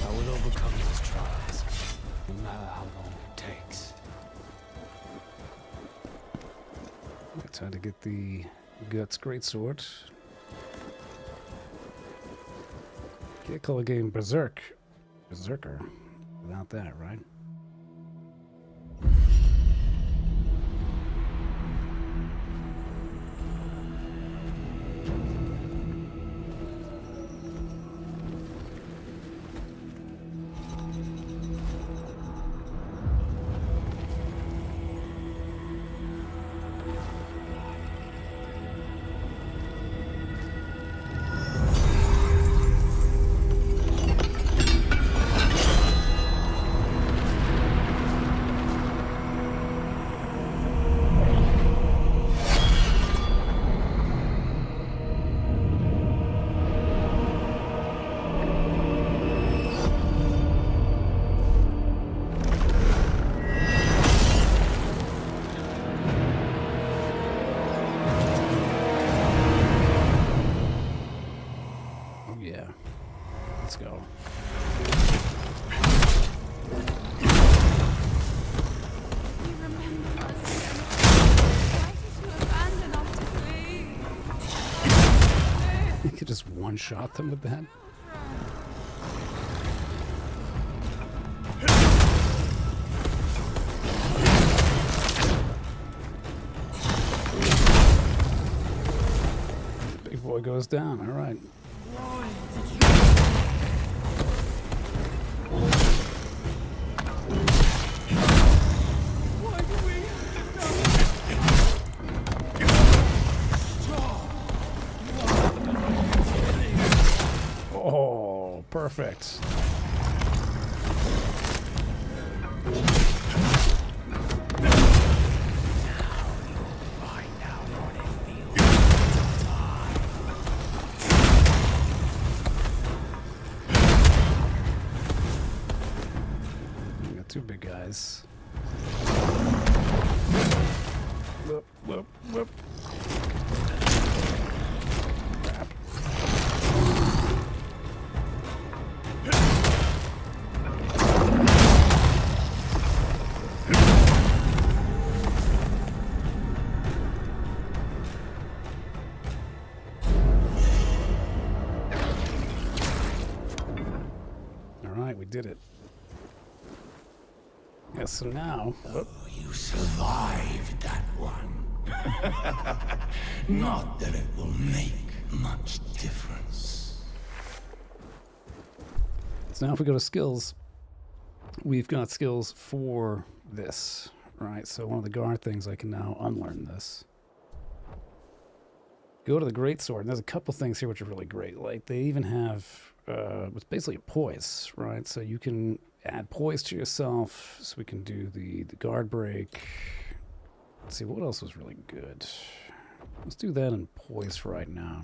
Speaker 4: I will overcome these trials, no matter how long it takes.
Speaker 1: Time to get the Guts Greatsword. Can't call a game Berserker without that, right? Let's go.
Speaker 7: You remember us. Why did you abandon us to flee?
Speaker 1: You could just one-shot them with that. The big boy goes down. All right. Oh, perfect.
Speaker 4: Find out what it
Speaker 1: two big guys. Whoop, whoop, whoop. Crap. All right, we did it. Yeah, so now...
Speaker 2: You survived that one. Not that it will make much difference.
Speaker 1: So now if we go to skills, we've got skills for this, right? So one of the guard things, I can now unlearn this. Go to the greatsword, and there's a couple things here which are really great. Like, they even have, it's basically a poise, right? So you can add poise to yourself, so we can do the guard break. Let's see, what else was really good? Let's do that in poise right now.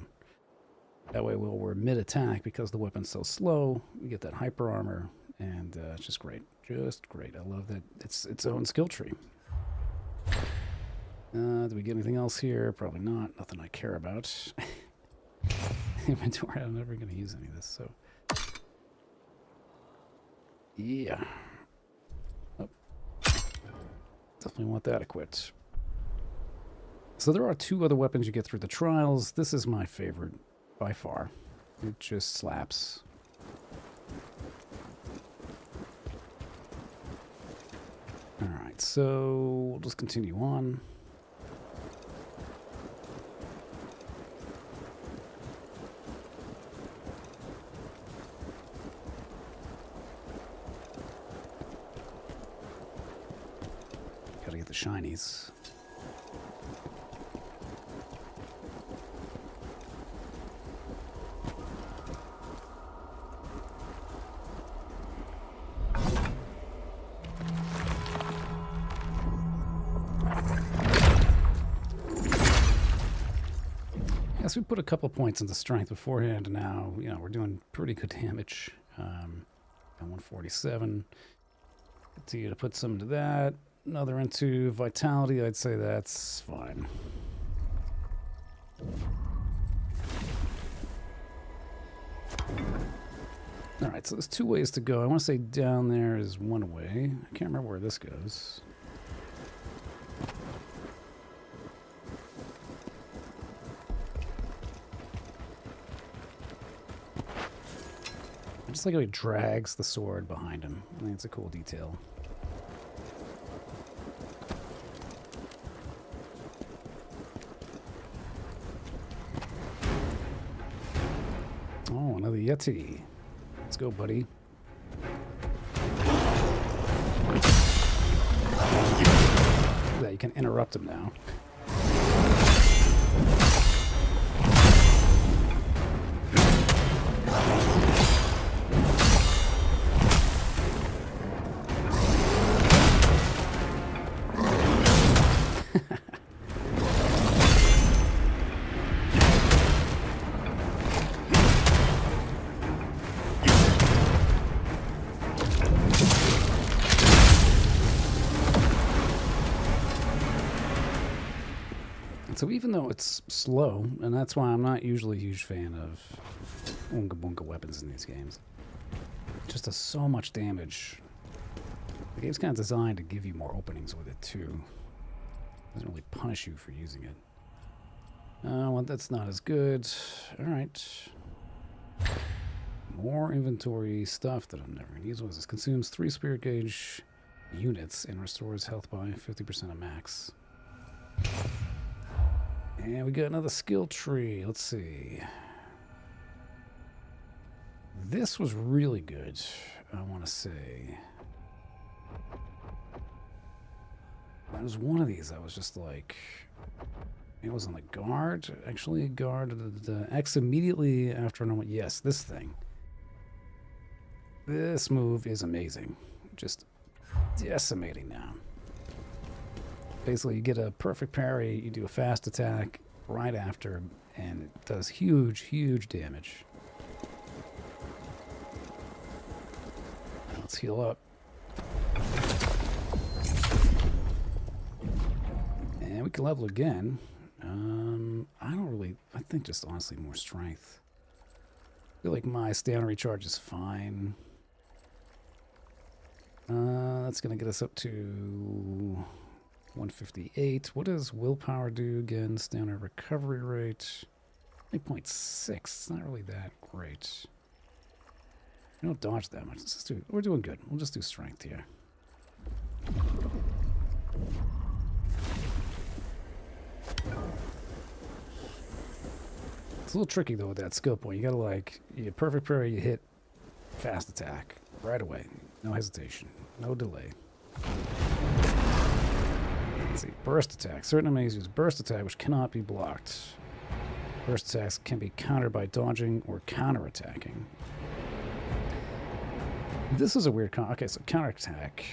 Speaker 1: That way, while we're mid-attack, because the weapon's so slow, we get that hyper armor, and it's just great. Just great. I love that it's its own skill tree. Do we get anything else here? Probably not. Nothing I care about. Inventory, I'm never going to use any of this, so... Yeah. Oh. Definitely want that equipped. So there are two other weapons you get through the trials. This is my favorite by far. It just slaps. Alright, so we'll just continue on. Gotta get the shinies. Yes, we put a couple points into strength beforehand, and now, you know, we're doing pretty good damage. At 147. Continue to put some into that. Another into vitality, I'd say that's fine. Alright, so there's two ways to go. I want to say down there is one way. I can't remember where this goes. I just like how he drags the sword behind him. I think it's a cool detail. Oh, another Yeti. Let's go, buddy. Yeah, you can interrupt him now. So even though it's slow, and that's why I'm not usually a huge fan of Oonga Boonga weapons in these games, it just does so much damage. The game's kind of designed to give you more openings with it too. It doesn't really punish you for using it. Well, that's not as good. Alright. More inventory stuff that I'm never going to use. What is this? Consumes 3 spirit gauge units and restores health by 50% of max. And we got another skill tree. Let's see. This was really good, I want to say. That was one of these I was just like... It was on the guard. Actually, guard. The X immediately after. And yes, this thing. This move is amazing. Just decimating now. Basically, you get a perfect parry, you do a fast attack right after, and it does huge, huge damage. Now let's heal up. can level again. I don't really... I think just honestly more strength. I feel like my stamina recharge is fine. That's going to get us up to 158. What does willpower do again? Stamina recovery rate. 8.6. It's not really that great. We don't dodge that much. Let's just do... We're doing good. We'll just do strength here. It's a little tricky though with that skill point. You gotta like, you perfect parry, you hit fast attack right away. No hesitation. No delay. Let's see. Burst attack. Certain enemies use burst attack, which cannot be blocked. Burst attacks can be countered by dodging or counterattacking. This is a weird okay, so counterattack.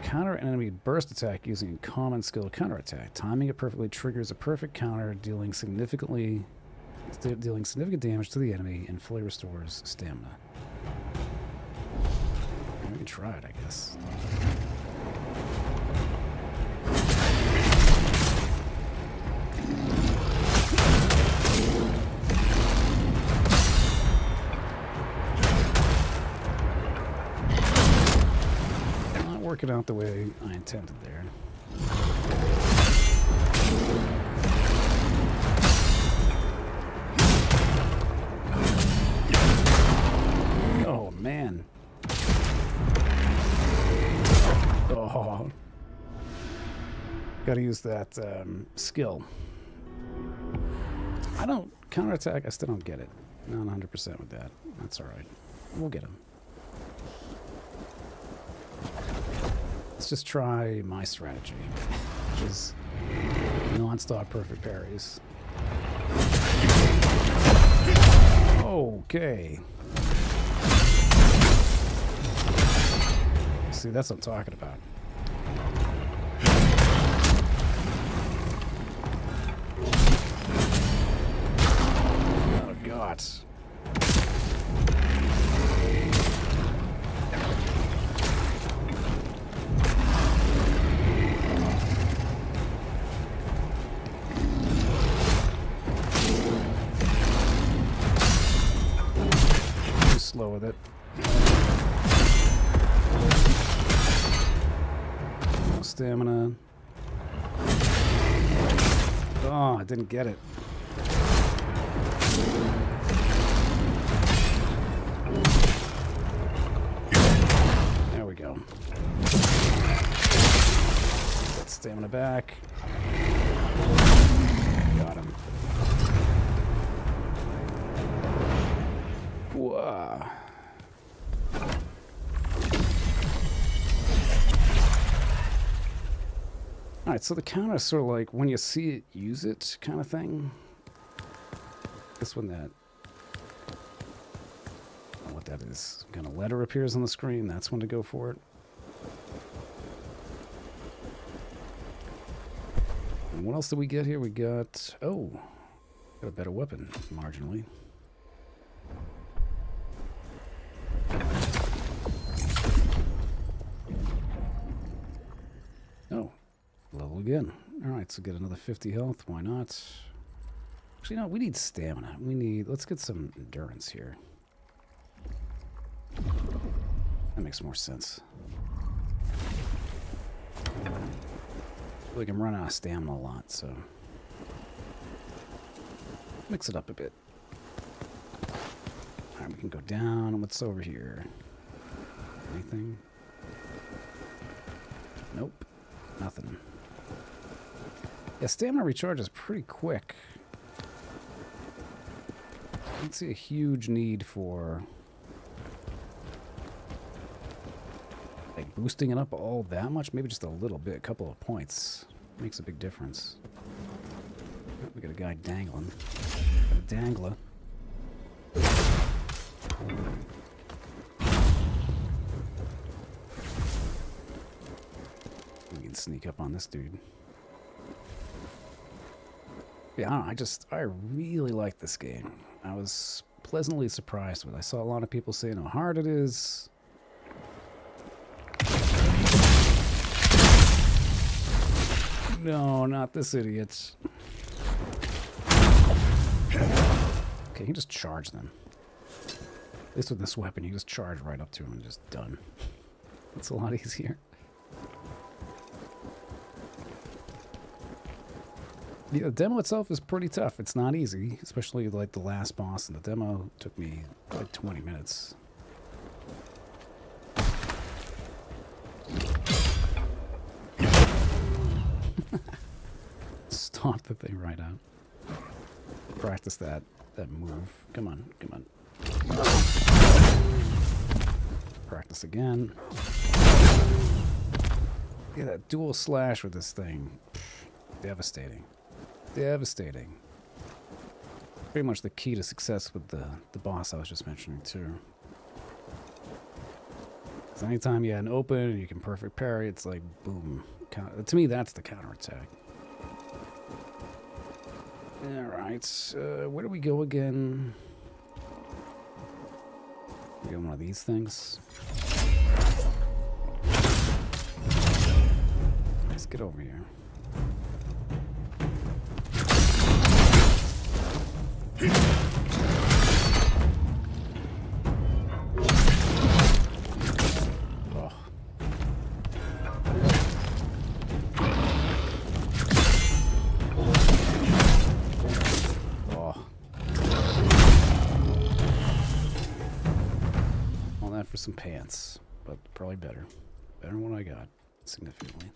Speaker 1: Counter an enemy burst attack using a common skill counterattack. Timing it perfectly triggers a perfect counter, dealing significant damage to the enemy and fully restores stamina. We can try it, I guess. Working out the way I intended there. Oh man. Oh. Gotta use that skill. I don't counterattack, I still don't get it. Not 100% with that. That's alright. We'll get him. Let's just try my strategy, which is non-stop perfect parries. Okay. See, that's what I'm talking about. Oh, God. Slow with it. No stamina. Oh, I didn't get it. There we go. Get stamina back. Got him. Whoa. Alright, so the counter is sort of like when you see it, use it kind of thing. This one that... I don't know what that is. Some kind of letter appears on the screen. That's when to go for it. And what else did we get here? We got... Oh. Got a better weapon, marginally. Oh, level again. Alright, so get another 50 health. Why not? Actually, no, we need stamina. We need... Let's get some endurance here. That makes more sense. I feel like I'm running out of stamina a lot, so... Mix it up a bit. Alright, we can go down. What's over here? Anything? Nope. Nothing. Yeah, stamina recharge is pretty quick. I don't see a huge need for like boosting it up all that much. Maybe just a little bit, a couple of points. Makes a big difference. Oh, we got a guy dangling. Got a dangler. We can sneak up on this dude. Yeah, I don't know, I really like this game. I was pleasantly surprised with it. I saw a lot of people saying how hard it is. No, not this idiot. Okay, you just charge them. At least with this weapon, you just charge right up to him and just done. It's a lot easier. The demo itself is pretty tough. It's not easy, especially like the last boss in the demo took me like 20 minutes. Stomp the thing right out. Practice that move. Come on, come on. Practice again. Yeah, that dual slash with this thing. Devastating. Devastating. Pretty much the key to success with the boss I was just mentioning too. Because anytime you had an open and you can perfect parry, it's like boom. To me, that's the counterattack. Alright, where do we go again? We got one of these things. Let's get over here. Oh. Oh. All that for some pants, but probably better. Better than what I got, significantly.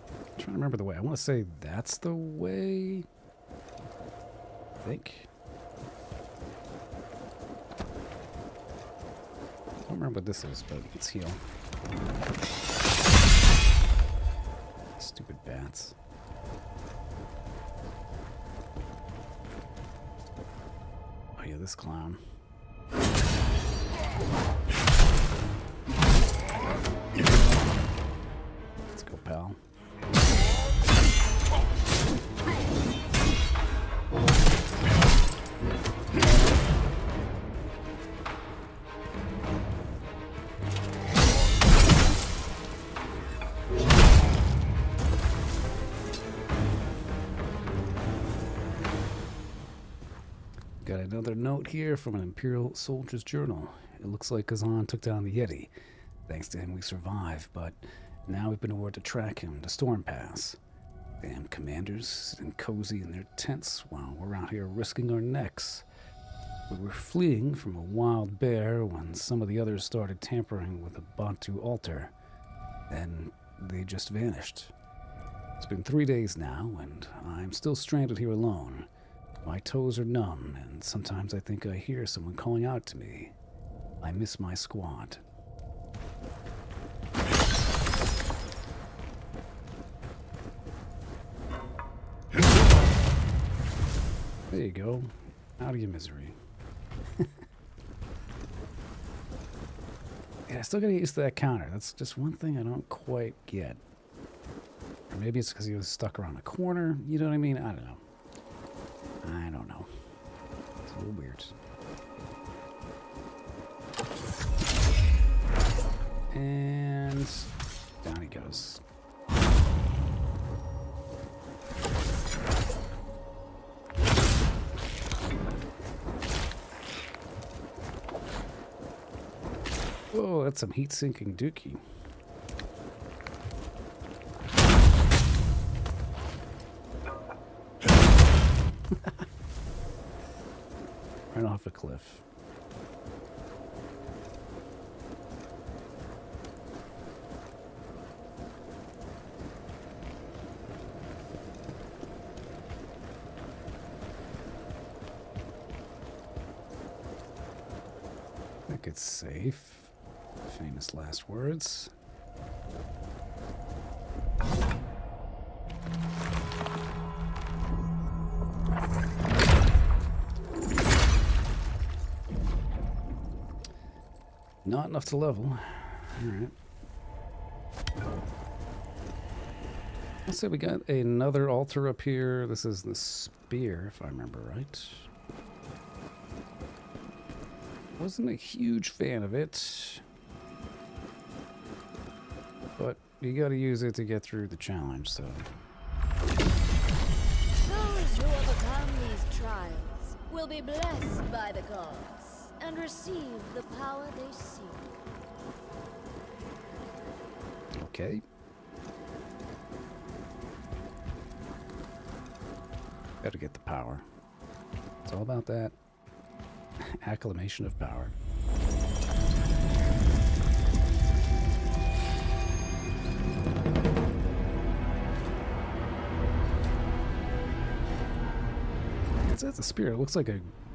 Speaker 1: I'm trying to remember the way. I want to say that's the way. I think. I don't remember what this is, but let's heal. Stupid bats. Oh yeah, this clown. Let's go, pal. Got another note here from an Imperial soldier's journal. It looks like Khazan took down the Yeti. Thanks to him, we survived, but now we've been ordered to track him to Storm Pass. Damn commanders sitting cozy in their tents while we're out here risking our necks. We were fleeing from a wild bear when some of the others started tampering with a Bantu altar. Then they just vanished. It's been 3 days now, and I'm still stranded here alone. My toes are numb, and sometimes I think I hear someone calling out to me. I miss my squad. There you go. Out of your misery. Yeah, I still gotta get used to that counter. That's just one thing I don't quite get. Or maybe it's because he was stuck around a corner. You know what I mean? I don't know. I don't know. It's a little weird. And down he goes. Oh, that's some heat-sinking dookie. Right off a cliff. I think it's safe. Famous last words. Not enough to level. Alright. Let's say we got another altar up here. This is the spear, if I remember right. Wasn't a huge fan of it. you gotta use it to get through the challenge, so.
Speaker 8: Those who overcome these trials will be blessed by the gods and receive the power they seek.
Speaker 1: Okay. Gotta get the power. It's all about that acclamation of power. That's a spear. It looks like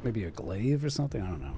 Speaker 1: maybe a glaive or something. I don't know.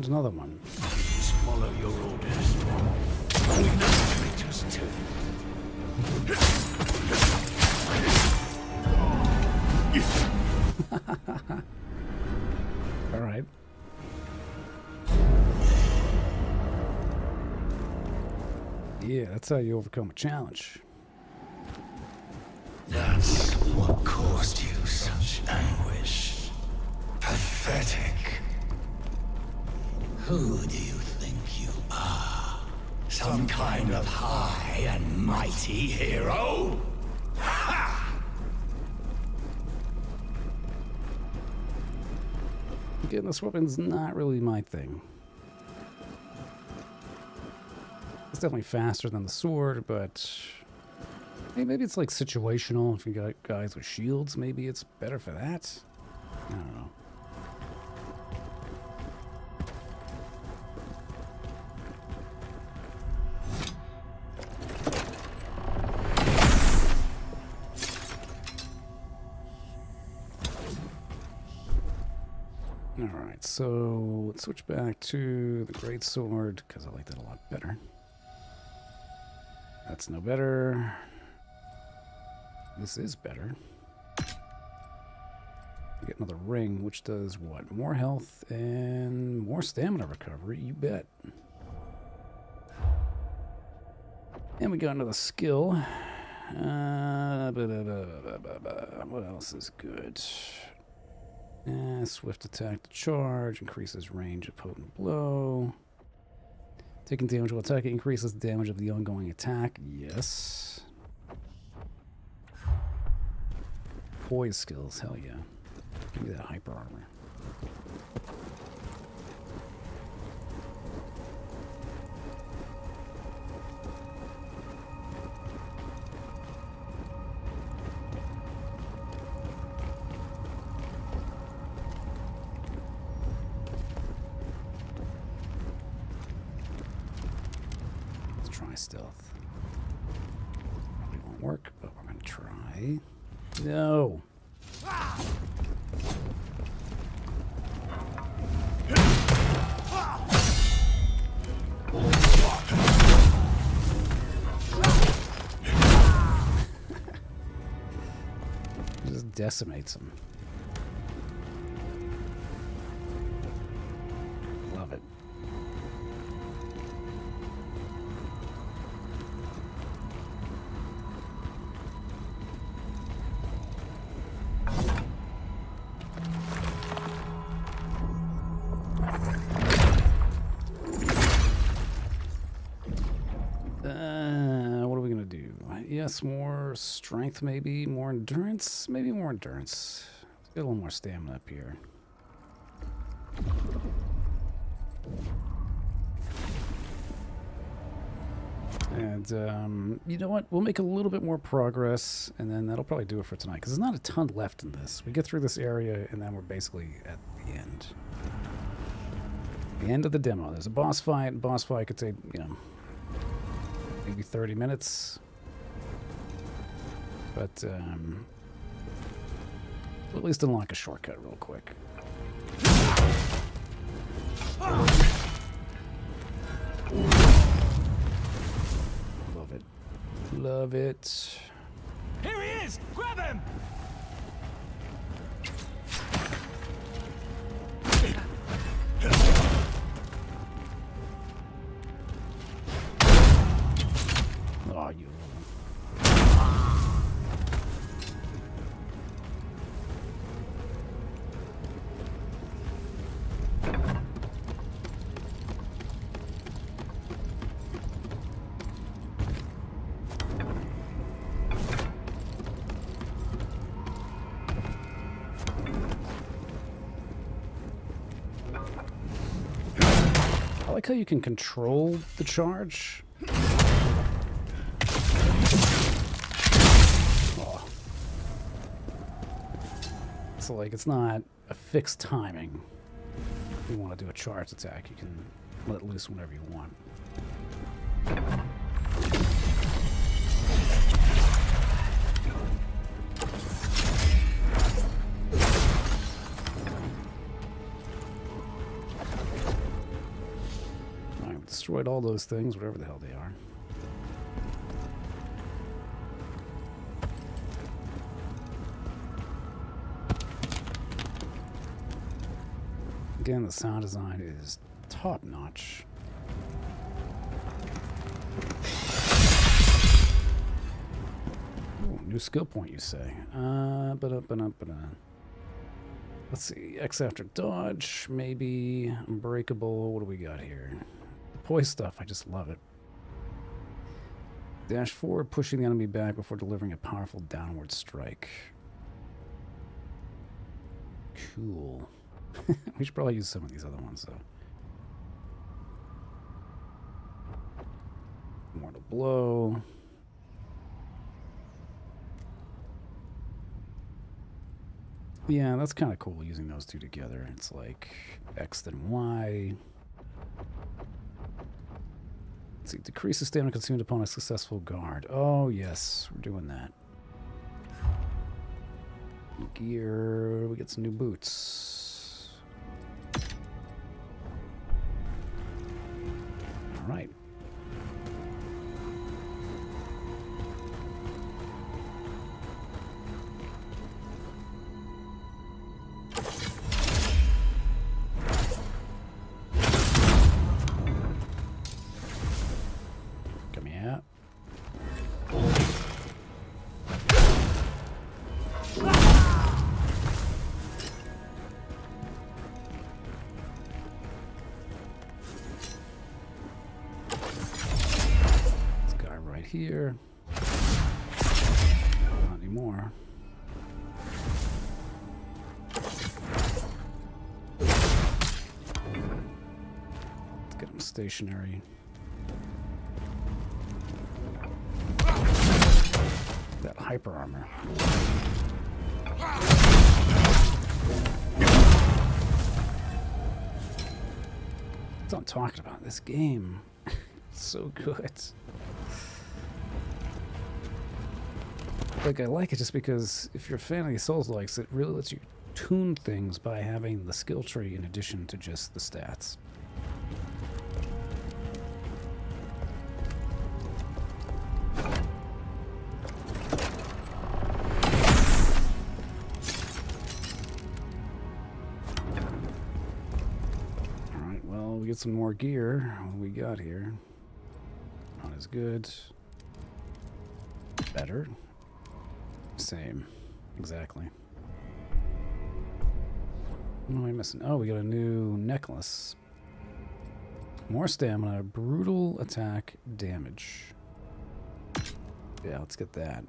Speaker 1: Another one.
Speaker 2: Follow your orders. We know just two.
Speaker 1: All right. Yeah, that's how you overcome a challenge.
Speaker 2: That's what caused you such anguish. Pathetic. Who do you think you are? Some kind of high and mighty hero? Ha!
Speaker 1: Getting this weapon's not really my thing. It's definitely faster than the sword, but hey, maybe it's like situational. If you got guys with shields, maybe it's better for that. I don't know. Alright, so let's switch back to the great sword, because I like that a lot better. That's no better. This is better. You get another ring, which does what? More health and more stamina recovery, you bet. And we got another skill. What else is good? Swift attack to charge, increases range of potent blow. Taking damage while attacking increases the damage of the ongoing attack. Yes. Poise skills, hell yeah. Give me that hyper armor. Stealth. Probably won't work, but we're gonna try. No. Just decimates him. Love it. Yes, more strength maybe, more endurance, maybe more endurance. Let's get a little more stamina up here. And you know what? We'll make a little bit more progress, and then that'll probably do it for tonight, because there's not a ton left in this. We get through this area, and then we're basically at the end. The end of the demo. There's a boss fight. Boss fight could take, you know, maybe 30 minutes. But at least unlock a shortcut real quick. Love it. Love it.
Speaker 3: Here he is! Grab him!
Speaker 1: Oh, you. I like how you can control the charge. Oh. So like it's not a fixed timing. If you want to do a charge attack, you can let it loose whenever you want. Destroyed all those things, whatever the hell they are. Again, the sound design is top notch. Ooh, new skill point, you say? Let's see. X after dodge, maybe unbreakable. What do we got here? Poise stuff, I just love it. Dash forward, pushing the enemy back before delivering a powerful downward strike. Cool. We should probably use some of these other ones, though. Mortal blow. Yeah, that's kind of cool using those two together. It's like X then Y. Let's see, decreases stamina consumed upon a successful guard. Oh, yes, we're doing that. Gear, we get some new boots. All right. Here. Not anymore. Let's get him stationary. That hyper armor. That's what I'm talking about. This game. So good. Like, I like it just because if you're a fan of the Soulslikes, it really lets you tune things by having the skill tree in addition to just the stats. Alright, well, we get some more gear. What do we got here? Not as good. Better. Same. Exactly. What am I missing? Oh, we got a new necklace. More stamina, brutal attack damage. Yeah, let's get that.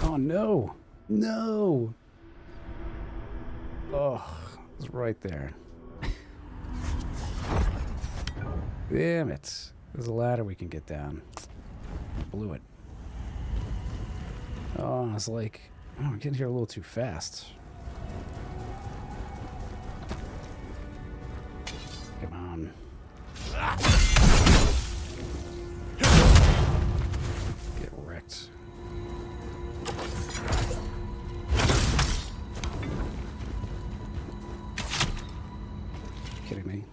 Speaker 1: Oh no! No! Oh, it was right there. Damn it. There's a ladder we can get down. Blew it. Oh, I was like, oh, I'm getting here a little too fast. Come on. Get wrecked. Kidding me?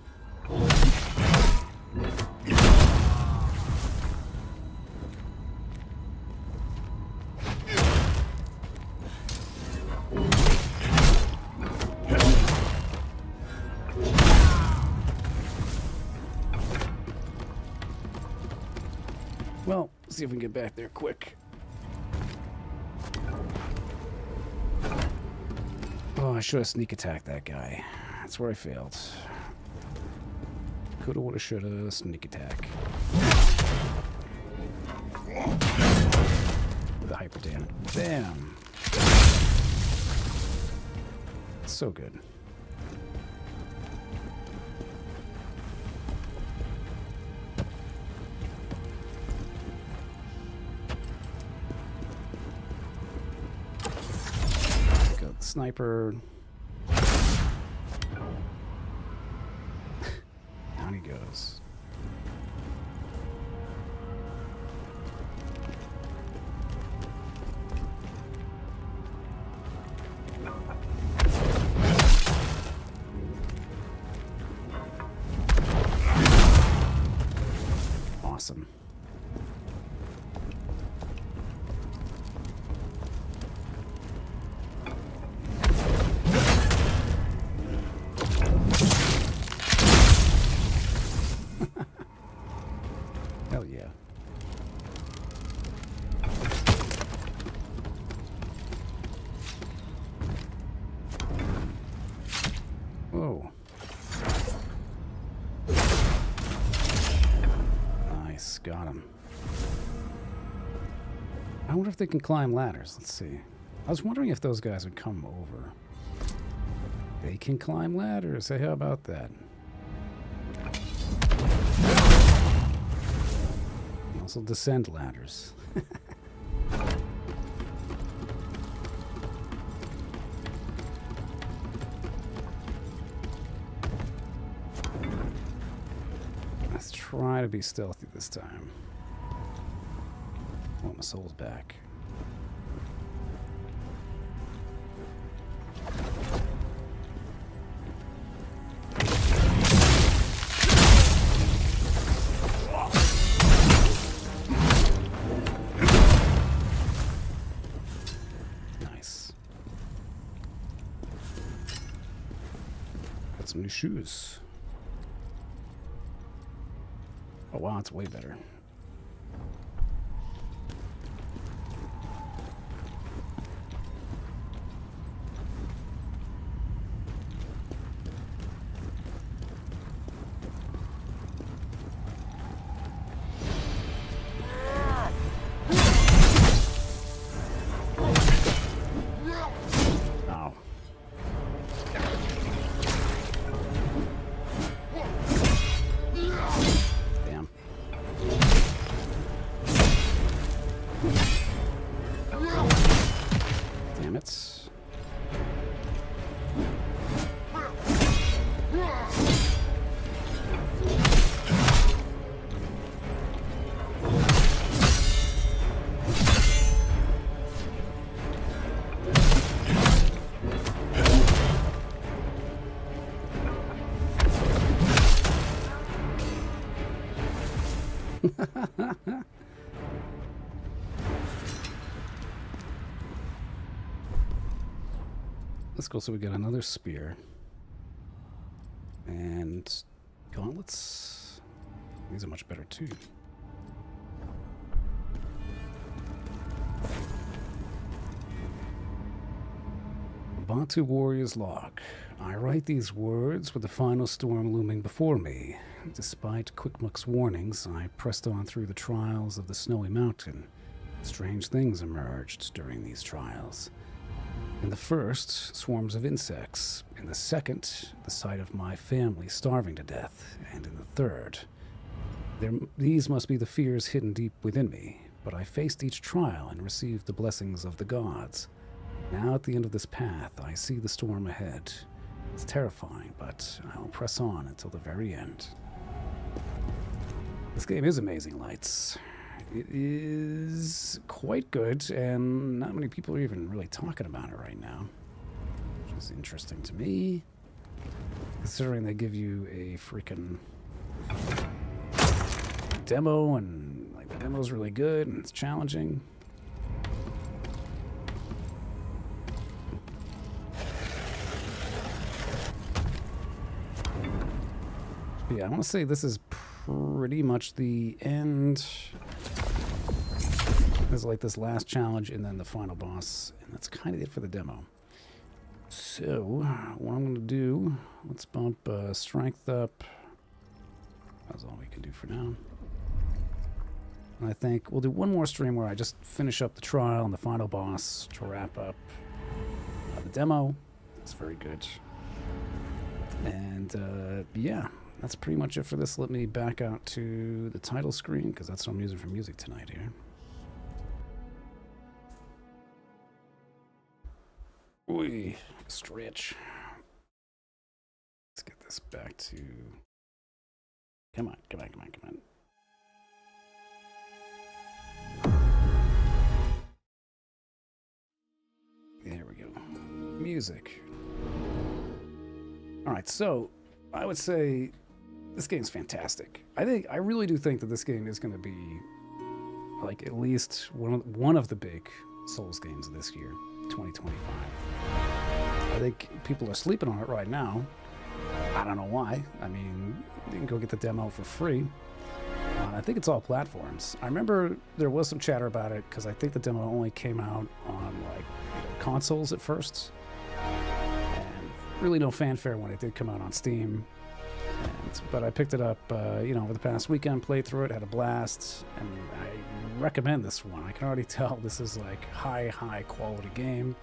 Speaker 1: Well, see if we can get back there quick. Oh, I should have sneak attacked that guy. That's where I failed. Coulda, woulda, shoulda, sneak attack. The hyper damage. Damn. So good. Go the sniper. Down he goes. Awesome. Hell yeah. Whoa. Nice, got him. I wonder if they can climb ladders. Let's see. I was wondering if those guys would come over. They can climb ladders. Hey, how about that? Also descend ladders. Let's try to be stealthy this time. I want my souls back. Nice. Got some new shoes. Oh wow, it's way better. Ow. Damn. Let's go. So we got another spear. And gauntlets. These are much better too. Bantu Warrior's Log. I write these words with the final storm looming before me. Despite Quickmuck's warnings, I pressed on through the trials of the snowy mountain. Strange things emerged during these trials. In the first, swarms of insects. In the second, the sight of my family starving to death. And in the third, these must be the fears hidden deep within me. But I faced each trial and received the blessings of the gods. Now at the end of this path, I see the storm ahead. It's terrifying, but I will press on until the very end. This game is amazing, Lights. It is quite good, and not many people are even really talking about it right now, which is interesting to me, considering they give you a freaking demo, and like the demo's really good and it's challenging. Yeah, I want to say this is pretty much the end. There's like this last challenge and then the final boss, and that's kind of it for the demo. So, what I'm going to do, let's bump strength up. That's all we can do for now. And I think we'll do one more stream where I just finish up the trial and the final boss to wrap up the demo. It's very good. And yeah. That's pretty much it for this. Let me back out to the title screen, because that's what I'm using for music tonight here. Ooh, stretch. Let's get this back to... Come on, come on, come on, come on. There we go. Music. Alright, so I would say this game's fantastic. I really do think that this game is going to be like at least one of the big Souls games of this year, 2025. I think people are sleeping on it right now. I don't know why. I mean, you can go get the demo for free. I think it's all platforms. I remember there was some chatter about it because I think the demo only came out on like consoles at first, and really no fanfare when it did come out on Steam. But I picked it up, over the past weekend, played through it, had a blast, and I recommend this one. I can already tell this is like high quality game.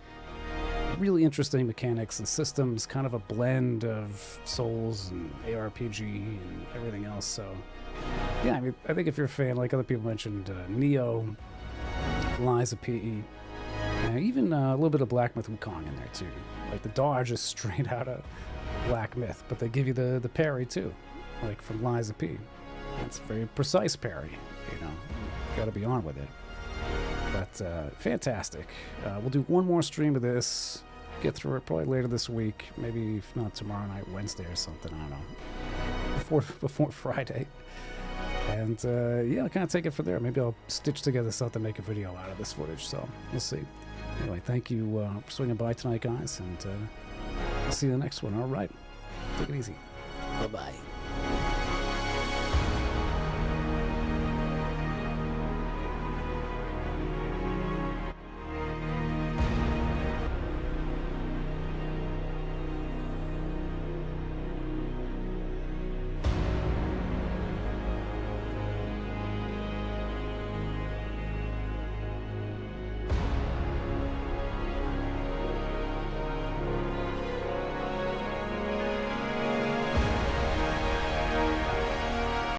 Speaker 1: Really interesting mechanics and systems, kind of a blend of Souls and ARPG and everything else. So, yeah, I mean, I think if you're a fan, like other people mentioned, Neo, Liza P, even a little bit of Black Myth Wukong in there too. Like the dodge is straight out of Black Myth, but they give you the parry too, like from Liza P. It's very precise parry, gotta be on with it. But fantastic. We'll do one more stream of this, get through it probably later this week, maybe if not tomorrow night, Wednesday or something, I don't know, before Friday. And yeah, I'll kind of take it from there. Maybe I'll stitch together something, make a video out of this footage, so we'll see. Anyway, thank you for swinging by tonight, guys, and I'll see you in the next one. All right. Take it easy. Bye-bye.